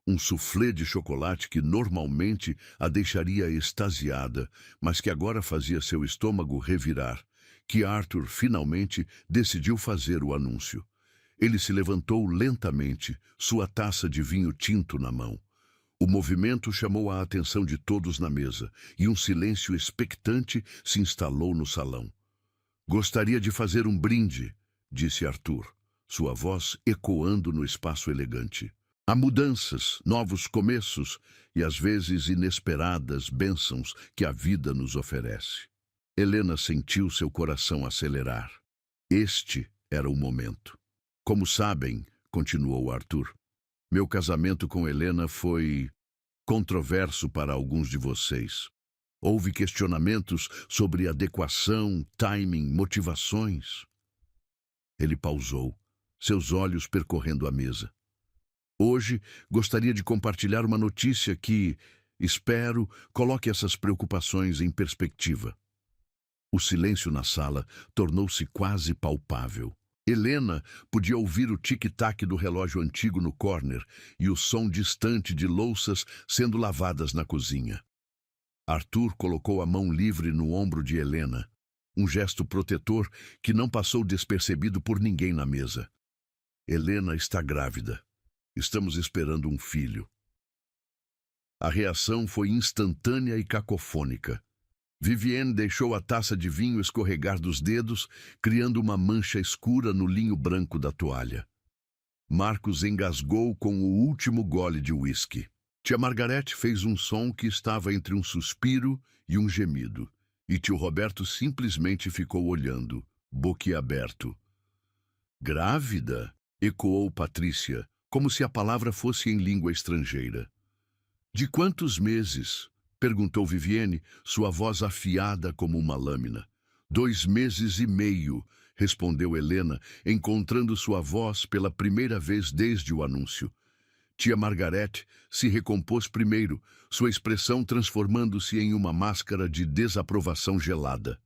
um soufflé de chocolate que normalmente a deixaria extasiada, mas que agora fazia seu estômago revirar, que Arthur finalmente decidiu fazer o anúncio. Ele se levantou lentamente, sua taça de vinho tinto na mão. O movimento chamou a atenção de todos na mesa, e um silêncio expectante se instalou no salão. Gostaria de fazer um brinde, disse Arthur, sua voz ecoando no espaço elegante. Há mudanças, novos começos e às vezes inesperadas bênçãos que a vida nos oferece. Helena sentiu seu coração acelerar. Este era o momento. Como sabem, continuou Arthur, meu casamento com Helena foi controverso para alguns de vocês. Houve questionamentos sobre adequação, timing, motivações. Ele pausou, seus olhos percorrendo a mesa. Hoje, gostaria de compartilhar uma notícia que, espero, coloque essas preocupações em perspectiva. O silêncio na sala tornou-se quase palpável. Helena podia ouvir o tic-tac do relógio antigo no corner e o som distante de louças sendo lavadas na cozinha. Arthur colocou a mão livre no ombro de Helena, um gesto protetor que não passou despercebido por ninguém na mesa. Helena está grávida. Estamos esperando um filho. A reação foi instantânea e cacofônica. Vivienne deixou a taça de vinho escorregar dos dedos, criando uma mancha escura no linho branco da toalha. Marcos engasgou com o último gole de uísque. Tia Margarete fez um som que estava entre um suspiro e um gemido, e tio Roberto simplesmente ficou olhando, boquiaberto. Grávida? Ecoou Patrícia, como se a palavra fosse em língua estrangeira. De quantos meses? Perguntou Vivienne, sua voz afiada como uma lâmina. 2 meses e meio, respondeu Helena, encontrando sua voz pela primeira vez desde o anúncio. Tia Margarete se recompôs primeiro, sua expressão transformando-se em uma máscara de desaprovação gelada.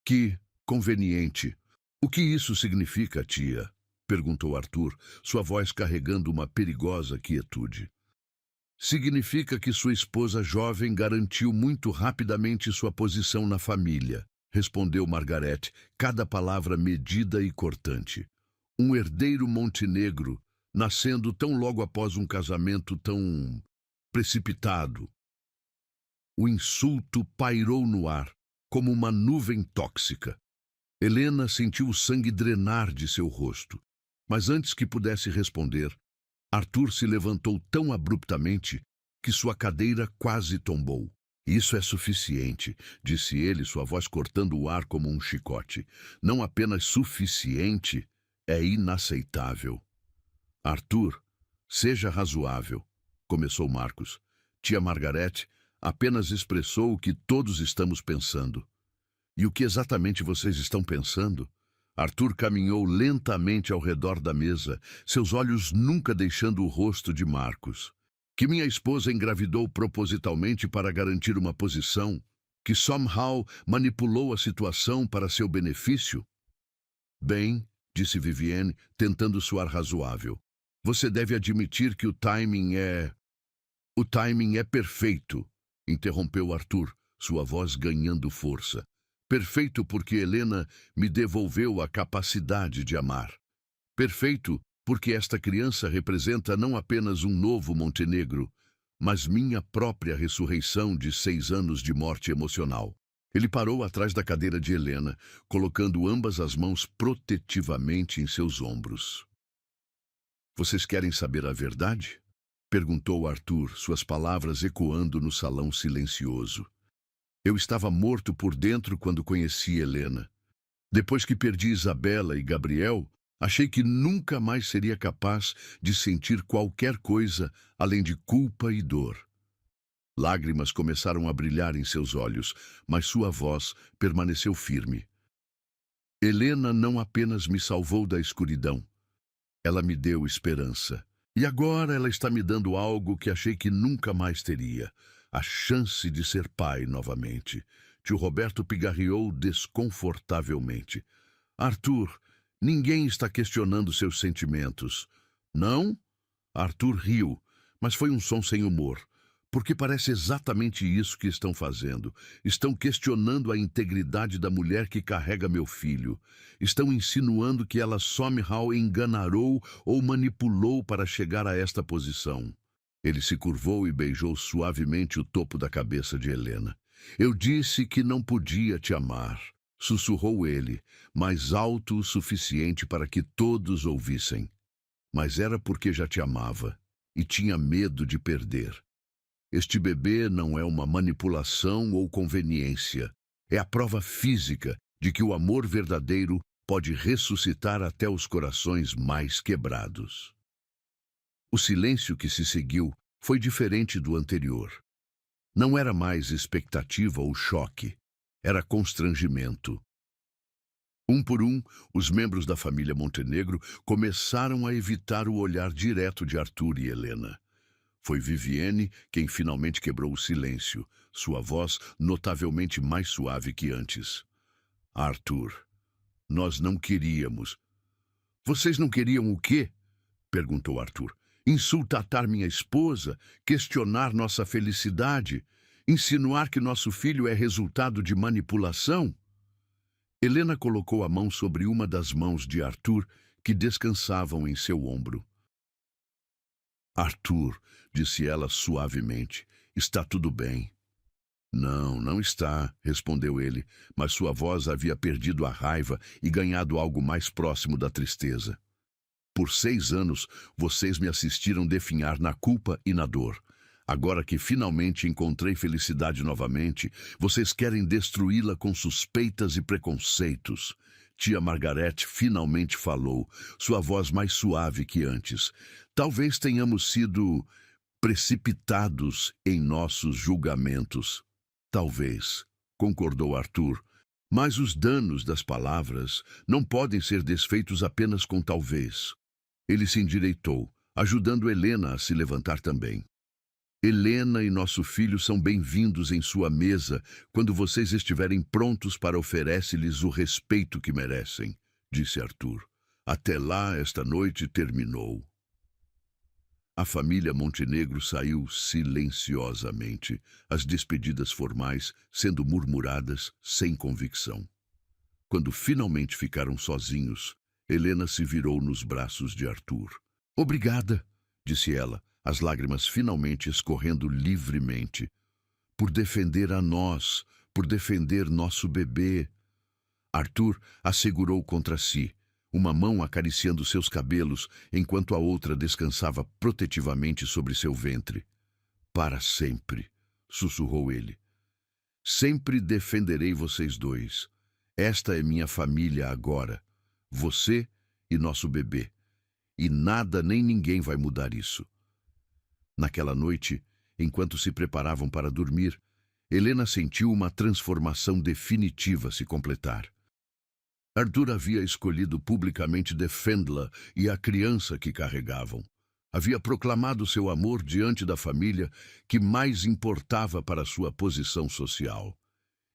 Que conveniente. O que isso significa, tia? Perguntou Arthur, sua voz carregando uma perigosa quietude. Significa que sua esposa jovem garantiu muito rapidamente sua posição na família, respondeu Margarete, cada palavra medida e cortante. Um herdeiro montenegro, nascendo tão logo após um casamento tão precipitado. O insulto pairou no ar, como uma nuvem tóxica. Helena sentiu o sangue drenar de seu rosto, mas antes que pudesse responder, Arthur se levantou tão abruptamente que sua cadeira quase tombou. Isso é suficiente, disse ele, sua voz cortando o ar como um chicote. Não apenas suficiente, é inaceitável. Arthur, seja razoável, começou Marcos. Tia Margarete apenas expressou o que todos estamos pensando. E o que exatamente vocês estão pensando? Arthur caminhou lentamente ao redor da mesa, seus olhos nunca deixando o rosto de Marcos. Que minha esposa engravidou propositalmente para garantir uma posição, que somehow manipulou a situação para seu benefício? Bem, disse Vivienne, tentando soar razoável. Você deve admitir que o timing é... O timing é perfeito, interrompeu Arthur, sua voz ganhando força. Perfeito porque Helena me devolveu a capacidade de amar. Perfeito porque esta criança representa não apenas um novo Montenegro, mas minha própria ressurreição de 6 anos de morte emocional. Ele parou atrás da cadeira de Helena, colocando ambas as mãos protetivamente em seus ombros. Vocês querem saber a verdade? Perguntou Arthur, suas palavras ecoando no salão silencioso. Eu estava morto por dentro quando conheci Helena. Depois que perdi Isabela e Gabriel, achei que nunca mais seria capaz de sentir qualquer coisa além de culpa e dor. Lágrimas começaram a brilhar em seus olhos, mas sua voz permaneceu firme. Helena não apenas me salvou da escuridão, ela me deu esperança. E agora ela está me dando algo que achei que nunca mais teria. A chance de ser pai novamente. Tio Roberto pigarreou desconfortavelmente. Arthur, ninguém está questionando seus sentimentos. Não? Arthur riu, mas foi um som sem humor. Porque parece exatamente isso que estão fazendo. Estão questionando a integridade da mulher que carrega meu filho. Estão insinuando que ela somehow enganarou ou manipulou para chegar a esta posição. Ele se curvou e beijou suavemente o topo da cabeça de Helena. Eu disse que não podia te amar, sussurrou ele, mais alto o suficiente para que todos ouvissem. Mas era porque já te amava e tinha medo de perder. Este bebê não é uma manipulação ou conveniência. É a prova física de que o amor verdadeiro pode ressuscitar até os corações mais quebrados. O silêncio que se seguiu foi diferente do anterior. Não era mais expectativa ou choque, era constrangimento. Um por um, os membros da família Montenegro começaram a evitar o olhar direto de Arthur e Helena. Foi Vivienne quem finalmente quebrou o silêncio, sua voz notavelmente mais suave que antes. Arthur, nós não queríamos. Vocês não queriam o quê? Perguntou Arthur. Insultar minha esposa, questionar nossa felicidade, insinuar que nosso filho é resultado de manipulação? Helena colocou a mão sobre uma das mãos de Arthur, que descansavam em seu ombro. Arthur, disse ela suavemente, está tudo bem. Não, não está, respondeu ele, mas sua voz havia perdido a raiva e ganhado algo mais próximo da tristeza. Por 6 anos, vocês me assistiram definhar na culpa e na dor. Agora que finalmente encontrei felicidade novamente, vocês querem destruí-la com suspeitas e preconceitos. Tia Margaret finalmente falou, sua voz mais suave que antes. Talvez tenhamos sido precipitados em nossos julgamentos. Talvez, concordou Arthur, mas os danos das palavras não podem ser desfeitos apenas com talvez. Ele se endireitou, ajudando Helena a se levantar também. Helena e nosso filho são bem-vindos em sua mesa quando vocês estiverem prontos para oferecer-lhes o respeito que merecem, disse Arthur. Até lá, esta noite terminou. A família Montenegro saiu silenciosamente, as despedidas formais sendo murmuradas sem convicção. Quando finalmente ficaram sozinhos, Helena se virou nos braços de Arthur. Obrigada, disse ela, as lágrimas finalmente escorrendo livremente. Por defender a nós, por defender nosso bebê. Arthur a segurou contra si, uma mão acariciando seus cabelos, enquanto a outra descansava protetivamente sobre seu ventre. Para sempre, sussurrou ele. Sempre defenderei vocês dois. Esta é minha família agora. Você e nosso bebê. E nada nem ninguém vai mudar isso. Naquela noite, enquanto se preparavam para dormir, Helena sentiu uma transformação definitiva se completar. Arthur havia escolhido publicamente defendê-la e a criança que carregavam. Havia proclamado seu amor diante da família que mais importava para sua posição social.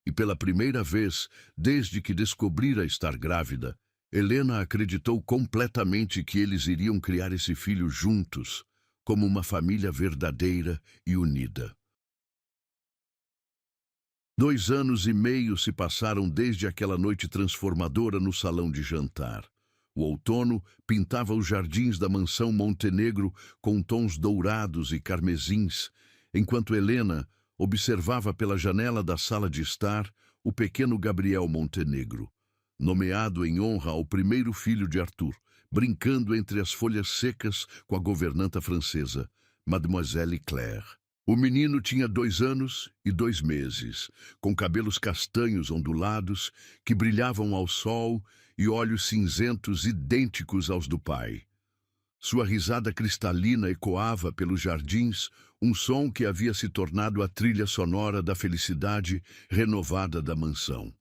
E pela primeira vez, desde que descobrira estar grávida, Helena acreditou completamente que eles iriam criar esse filho juntos, como uma família verdadeira e unida. 2 anos e meio se passaram desde aquela noite transformadora no salão de jantar. O outono pintava os jardins da mansão Montenegro com tons dourados e carmesins, enquanto Helena observava pela janela da sala de estar o pequeno Gabriel Montenegro, nomeado em honra ao primeiro filho de Arthur, brincando entre as folhas secas com a governanta francesa, Mademoiselle Claire. O menino tinha 2 anos e 2 meses, com cabelos castanhos ondulados que brilhavam ao sol e olhos cinzentos idênticos aos do pai. Sua risada cristalina ecoava pelos jardins, um som que havia se tornado a trilha sonora da felicidade renovada da mansão.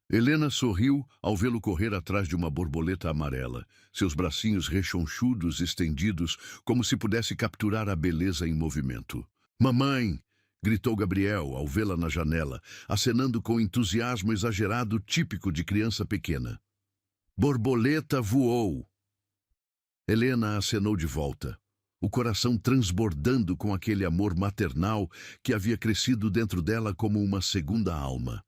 Helena sorriu ao vê-lo correr atrás de uma borboleta amarela, seus bracinhos rechonchudos estendidos como se pudesse capturar a beleza em movimento. «Mamãe!» gritou Gabriel ao vê-la na janela, acenando com entusiasmo exagerado típico de criança pequena. «Borboleta voou!» Helena acenou de volta, o coração transbordando com aquele amor maternal que havia crescido dentro dela como uma segunda alma.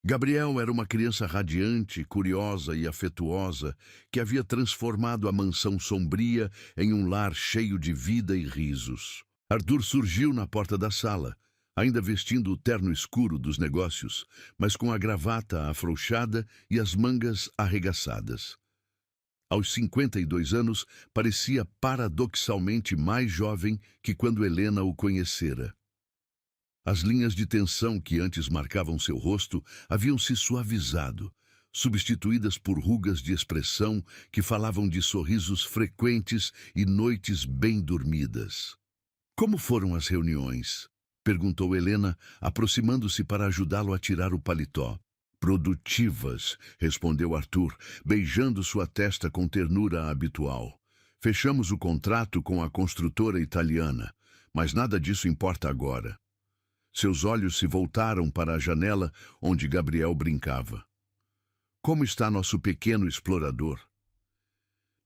Gabriel era uma criança radiante, curiosa e afetuosa que havia transformado a mansão sombria em um lar cheio de vida e risos. Arthur surgiu na porta da sala, ainda vestindo o terno escuro dos negócios, mas com a gravata afrouxada e as mangas arregaçadas. Aos 52 anos, parecia paradoxalmente mais jovem que quando Helena o conhecera. As linhas de tensão que antes marcavam seu rosto haviam se suavizado, substituídas por rugas de expressão que falavam de sorrisos frequentes e noites bem dormidas. «Como foram as reuniões?» perguntou Helena, aproximando-se para ajudá-lo a tirar o paletó. «Produtivas», respondeu Arthur, beijando sua testa com ternura habitual. «Fechamos o contrato com a construtora italiana, mas nada disso importa agora». Seus olhos se voltaram para a janela onde Gabriel brincava. «Como está nosso pequeno explorador?»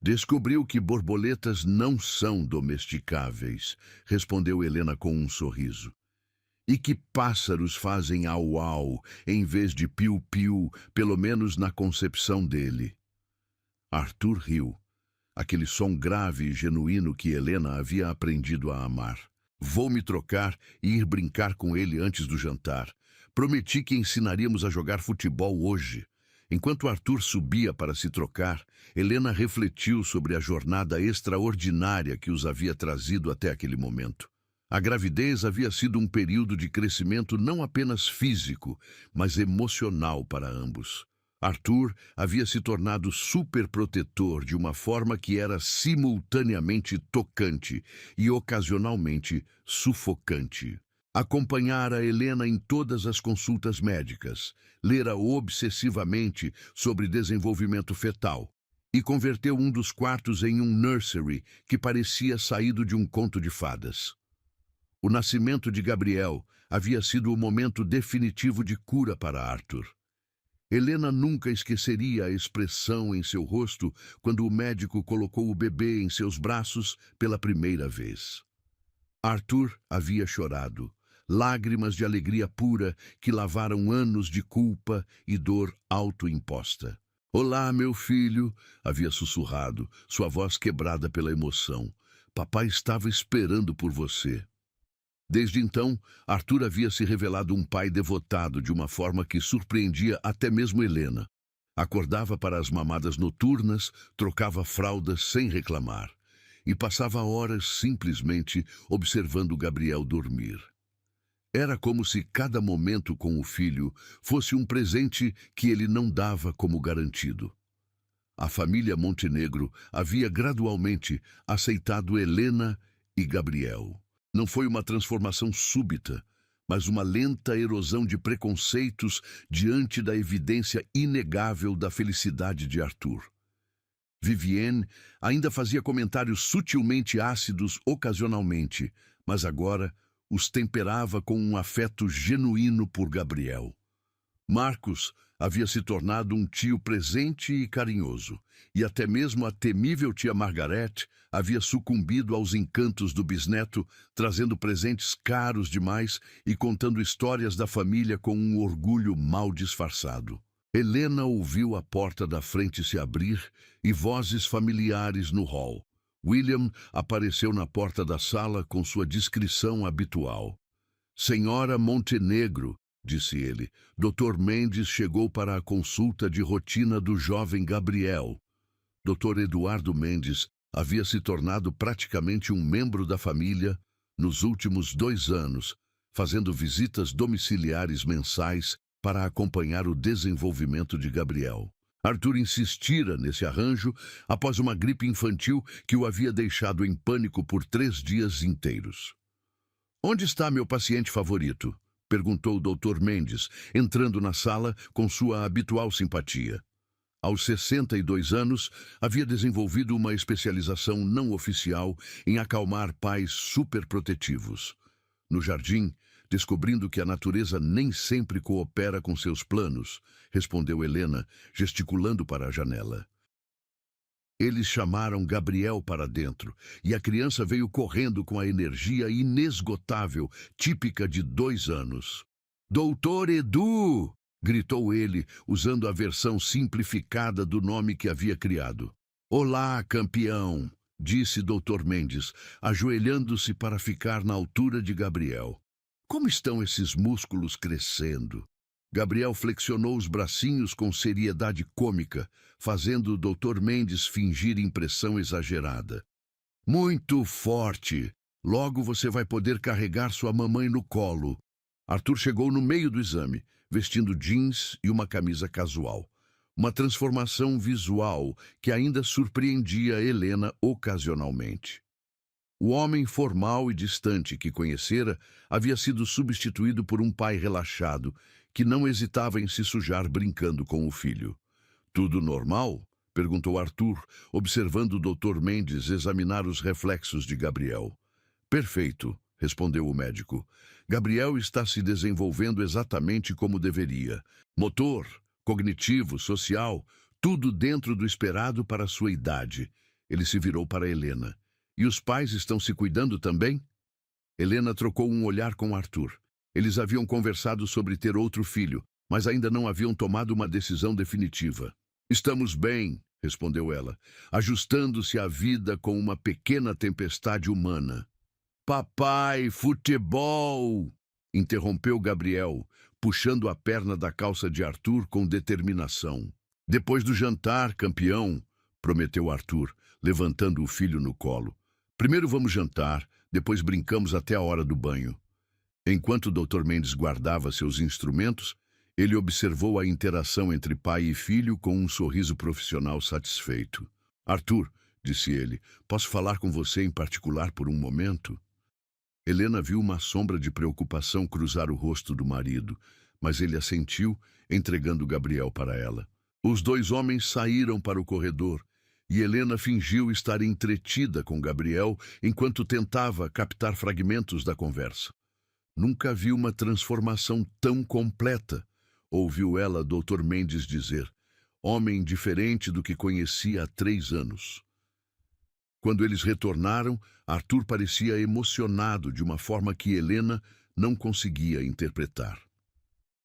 «Descobriu que borboletas não são domesticáveis», respondeu Helena com um sorriso. «E que pássaros fazem au-au em vez de piu-piu, pelo menos na concepção dele». Arthur riu, aquele som grave e genuíno que Helena havia aprendido a amar. Vou me trocar e ir brincar com ele antes do jantar. Prometi que ensinaríamos a jogar futebol hoje. Enquanto Arthur subia para se trocar, Helena refletiu sobre a jornada extraordinária que os havia trazido até aquele momento. A gravidez havia sido um período de crescimento não apenas físico, mas emocional para ambos. Arthur havia se tornado superprotetor de uma forma que era simultaneamente tocante e ocasionalmente sufocante. Acompanhara Helena em todas as consultas médicas, lera obsessivamente sobre desenvolvimento fetal e converteu um dos quartos em um nursery que parecia saído de um conto de fadas. O nascimento de Gabriel havia sido o momento definitivo de cura para Arthur. Helena nunca esqueceria a expressão em seu rosto quando o médico colocou o bebê em seus braços pela primeira vez. Arthur havia chorado, lágrimas de alegria pura que lavaram anos de culpa e dor autoimposta. "Olá, meu filho", havia sussurrado, sua voz quebrada pela emoção. "Papai estava esperando por você." Desde então, Arthur havia se revelado um pai devotado de uma forma que surpreendia até mesmo Helena. Acordava para as mamadas noturnas, trocava fraldas sem reclamar e passava horas simplesmente observando Gabriel dormir. Era como se cada momento com o filho fosse um presente que ele não dava como garantido. A família Montenegro havia gradualmente aceitado Helena e Gabriel. Não foi uma transformação súbita, mas uma lenta erosão de preconceitos diante da evidência inegável da felicidade de Arthur. Vivienne ainda fazia comentários sutilmente ácidos ocasionalmente, mas agora os temperava com um afeto genuíno por Gabriel. Marcos havia se tornado um tio presente e carinhoso, e até mesmo a temível tia Margaret havia sucumbido aos encantos do bisneto, trazendo presentes caros demais e contando histórias da família com um orgulho mal disfarçado. Helena ouviu a porta da frente se abrir e vozes familiares no hall. William apareceu na porta da sala com sua discrição habitual. "Senhora Montenegro", disse ele, "Dr. Mendes chegou para a consulta de rotina do jovem Gabriel." Dr. Eduardo Mendes havia se tornado praticamente um membro da família nos últimos 2 anos, fazendo visitas domiciliares mensais para acompanhar o desenvolvimento de Gabriel. Arthur insistira nesse arranjo após uma gripe infantil que o havia deixado em pânico por 3 dias inteiros. "Onde está meu paciente favorito?", perguntou o Dr. Mendes, entrando na sala com sua habitual simpatia. Aos 62 anos, havia desenvolvido uma especialização não oficial em acalmar pais superprotetivos. No jardim, descobrindo que a natureza nem sempre coopera com seus planos, respondeu Helena, gesticulando para a janela. Eles chamaram Gabriel para dentro, e a criança veio correndo com a energia inesgotável, típica de 2 anos. "Doutor Edu!" gritou ele, usando a versão simplificada do nome que havia criado. "Olá, campeão!" disse Dr. Mendes, ajoelhando-se para ficar na altura de Gabriel. "Como estão esses músculos crescendo?" Gabriel flexionou os bracinhos com seriedade cômica, fazendo o Dr. Mendes fingir impressão exagerada. "Muito forte! Logo você vai poder carregar sua mamãe no colo." Arthur chegou no meio do exame, vestindo jeans e uma camisa casual. Uma transformação visual que ainda surpreendia Helena ocasionalmente. O homem formal e distante que conhecera havia sido substituído por um pai relaxado, que não hesitava em se sujar brincando com o filho. "Tudo normal?" perguntou Arthur, observando o Dr. Mendes examinar os reflexos de Gabriel. "Perfeito", respondeu o médico. "Gabriel está se desenvolvendo exatamente como deveria. Motor, cognitivo, social, tudo dentro do esperado para sua idade." Ele se virou para Helena. "E os pais estão se cuidando também?" Helena trocou um olhar com Arthur. Eles haviam conversado sobre ter outro filho, mas ainda não haviam tomado uma decisão definitiva. "Estamos bem", respondeu ela, ajustando-se à vida com uma pequena tempestade humana. papai, futebol! Interrompeu Gabriel, puxando a perna da calça de Arthur com determinação. Depois do jantar, campeão, prometeu Arthur, levantando o filho no colo. Primeiro vamos jantar, depois brincamos até a hora do banho. Enquanto o Dr. Mendes guardava seus instrumentos, ele observou a interação entre pai e filho com um sorriso profissional satisfeito. Arthur, disse ele, posso falar com você em particular por um momento? Helena viu uma sombra de preocupação cruzar o rosto do marido, mas ele assentiu, entregando Gabriel para ela. Os dois homens saíram para o corredor, e Helena fingiu estar entretida com Gabriel enquanto tentava captar fragmentos da conversa. Nunca vi uma transformação tão completa, ouviu ela Dr. Mendes dizer, homem diferente do que conhecia há 3 anos. Quando eles retornaram, Arthur parecia emocionado de uma forma que Helena não conseguia interpretar.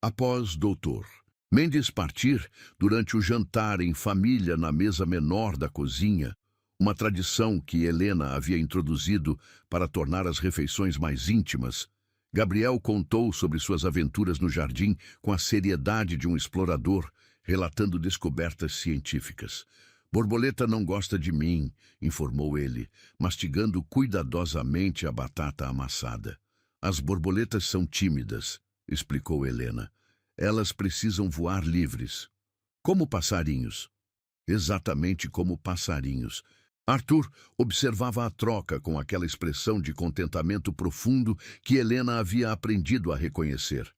Após Dr. Mendes partir, durante o jantar em família na mesa menor da cozinha, uma tradição que Helena havia introduzido para tornar as refeições mais íntimas, Gabriel contou sobre suas aventuras no jardim com a seriedade de um explorador, relatando descobertas científicas. Borboleta não gosta de mim, informou ele, mastigando cuidadosamente a batata amassada. As borboletas são tímidas, explicou Helena. Elas precisam voar livres. Como passarinhos. Exatamente como passarinhos. Arthur observava a troca com aquela expressão de contentamento profundo que Helena havia aprendido a reconhecer.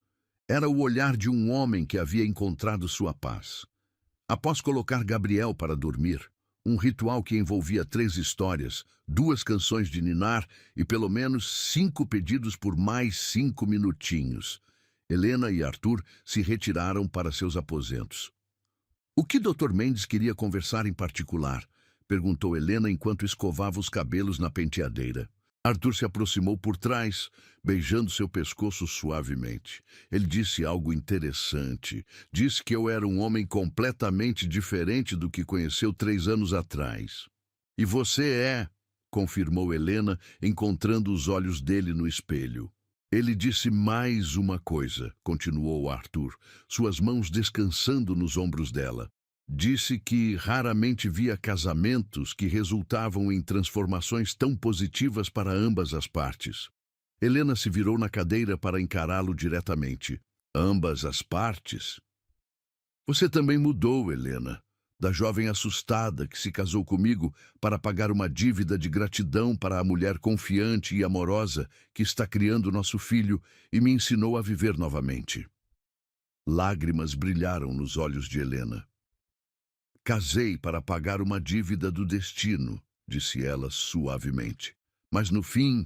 Era o olhar de um homem que havia encontrado sua paz. Após colocar Gabriel para dormir, um ritual que envolvia 3 histórias, 2 canções de ninar e pelo menos 5 pedidos por mais 5 minutinhos, Helena e Arthur se retiraram para seus aposentos. O que Dr. Mendes queria conversar em particular? Perguntou Helena enquanto escovava os cabelos na penteadeira. Arthur se aproximou por trás, beijando seu pescoço suavemente. Ele disse algo interessante. Disse que eu era um homem completamente diferente do que conheceu 3 anos atrás. E você é, confirmou Helena, encontrando os olhos dele no espelho. Ele disse mais uma coisa, continuou Arthur, suas mãos descansando nos ombros dela. Disse que raramente via casamentos que resultavam em transformações tão positivas para ambas as partes. Helena se virou na cadeira para encará-lo diretamente. Ambas as partes? Você também mudou, Helena, da jovem assustada que se casou comigo para pagar uma dívida de gratidão para a mulher confiante e amorosa que está criando nosso filho e me ensinou a viver novamente. Lágrimas brilharam nos olhos de Helena. Casei para pagar uma dívida do destino, disse ela suavemente. Mas no fim,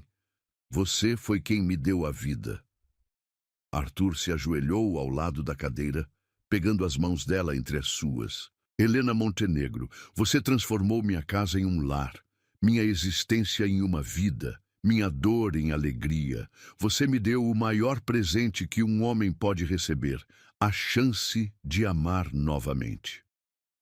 você foi quem me deu a vida. Arthur se ajoelhou ao lado da cadeira, pegando as mãos dela entre as suas. Helena Montenegro, você transformou minha casa em um lar, minha existência em uma vida, minha dor em alegria. Você me deu o maior presente que um homem pode receber, a chance de amar novamente.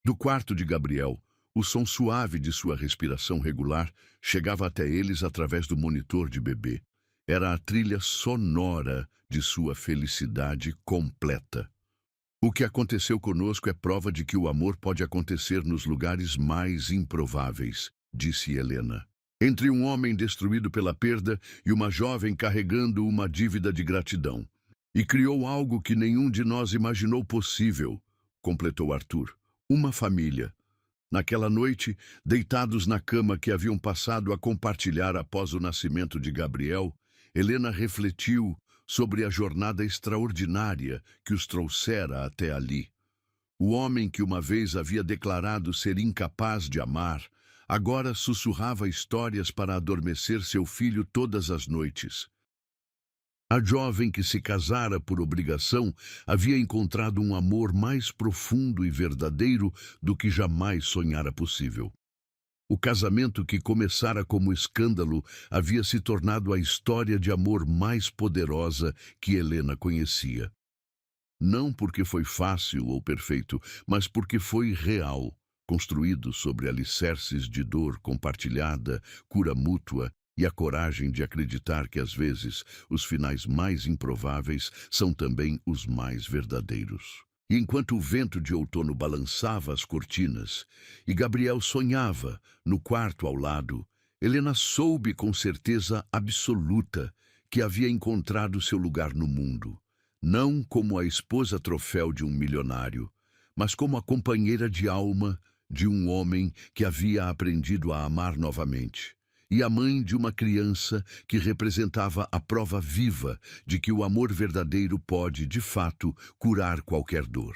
Do quarto de Gabriel, o som suave de sua respiração regular chegava até eles através do monitor de bebê. Era a trilha sonora de sua felicidade completa. O que aconteceu conosco é prova de que o amor pode acontecer nos lugares mais improváveis, disse Helena. Entre um homem destruído pela perda e uma jovem carregando uma dívida de gratidão. E criou algo que nenhum de nós imaginou possível, completou Arthur. Uma família. Naquela noite, deitados na cama que haviam passado a compartilhar após o nascimento de Gabriel, Helena refletiu sobre a jornada extraordinária que os trouxera até ali. O homem que uma vez havia declarado ser incapaz de amar, agora sussurrava histórias para adormecer seu filho todas as noites. A jovem que se casara por obrigação havia encontrado um amor mais profundo e verdadeiro do que jamais sonhara possível. O casamento que começara como escândalo havia se tornado a história de amor mais poderosa que Helena conhecia. Não porque foi fácil ou perfeito, mas porque foi real, construído sobre alicerces de dor compartilhada, cura mútua e a coragem de acreditar que, às vezes, os finais mais improváveis são também os mais verdadeiros. E enquanto o vento de outono balançava as cortinas e Gabriel sonhava no quarto ao lado, Helena soube com certeza absoluta que havia encontrado seu lugar no mundo, não como a esposa troféu de um milionário, mas como a companheira de alma de um homem que havia aprendido a amar novamente, e a mãe de uma criança que representava a prova viva de que o amor verdadeiro pode, de fato, curar qualquer dor.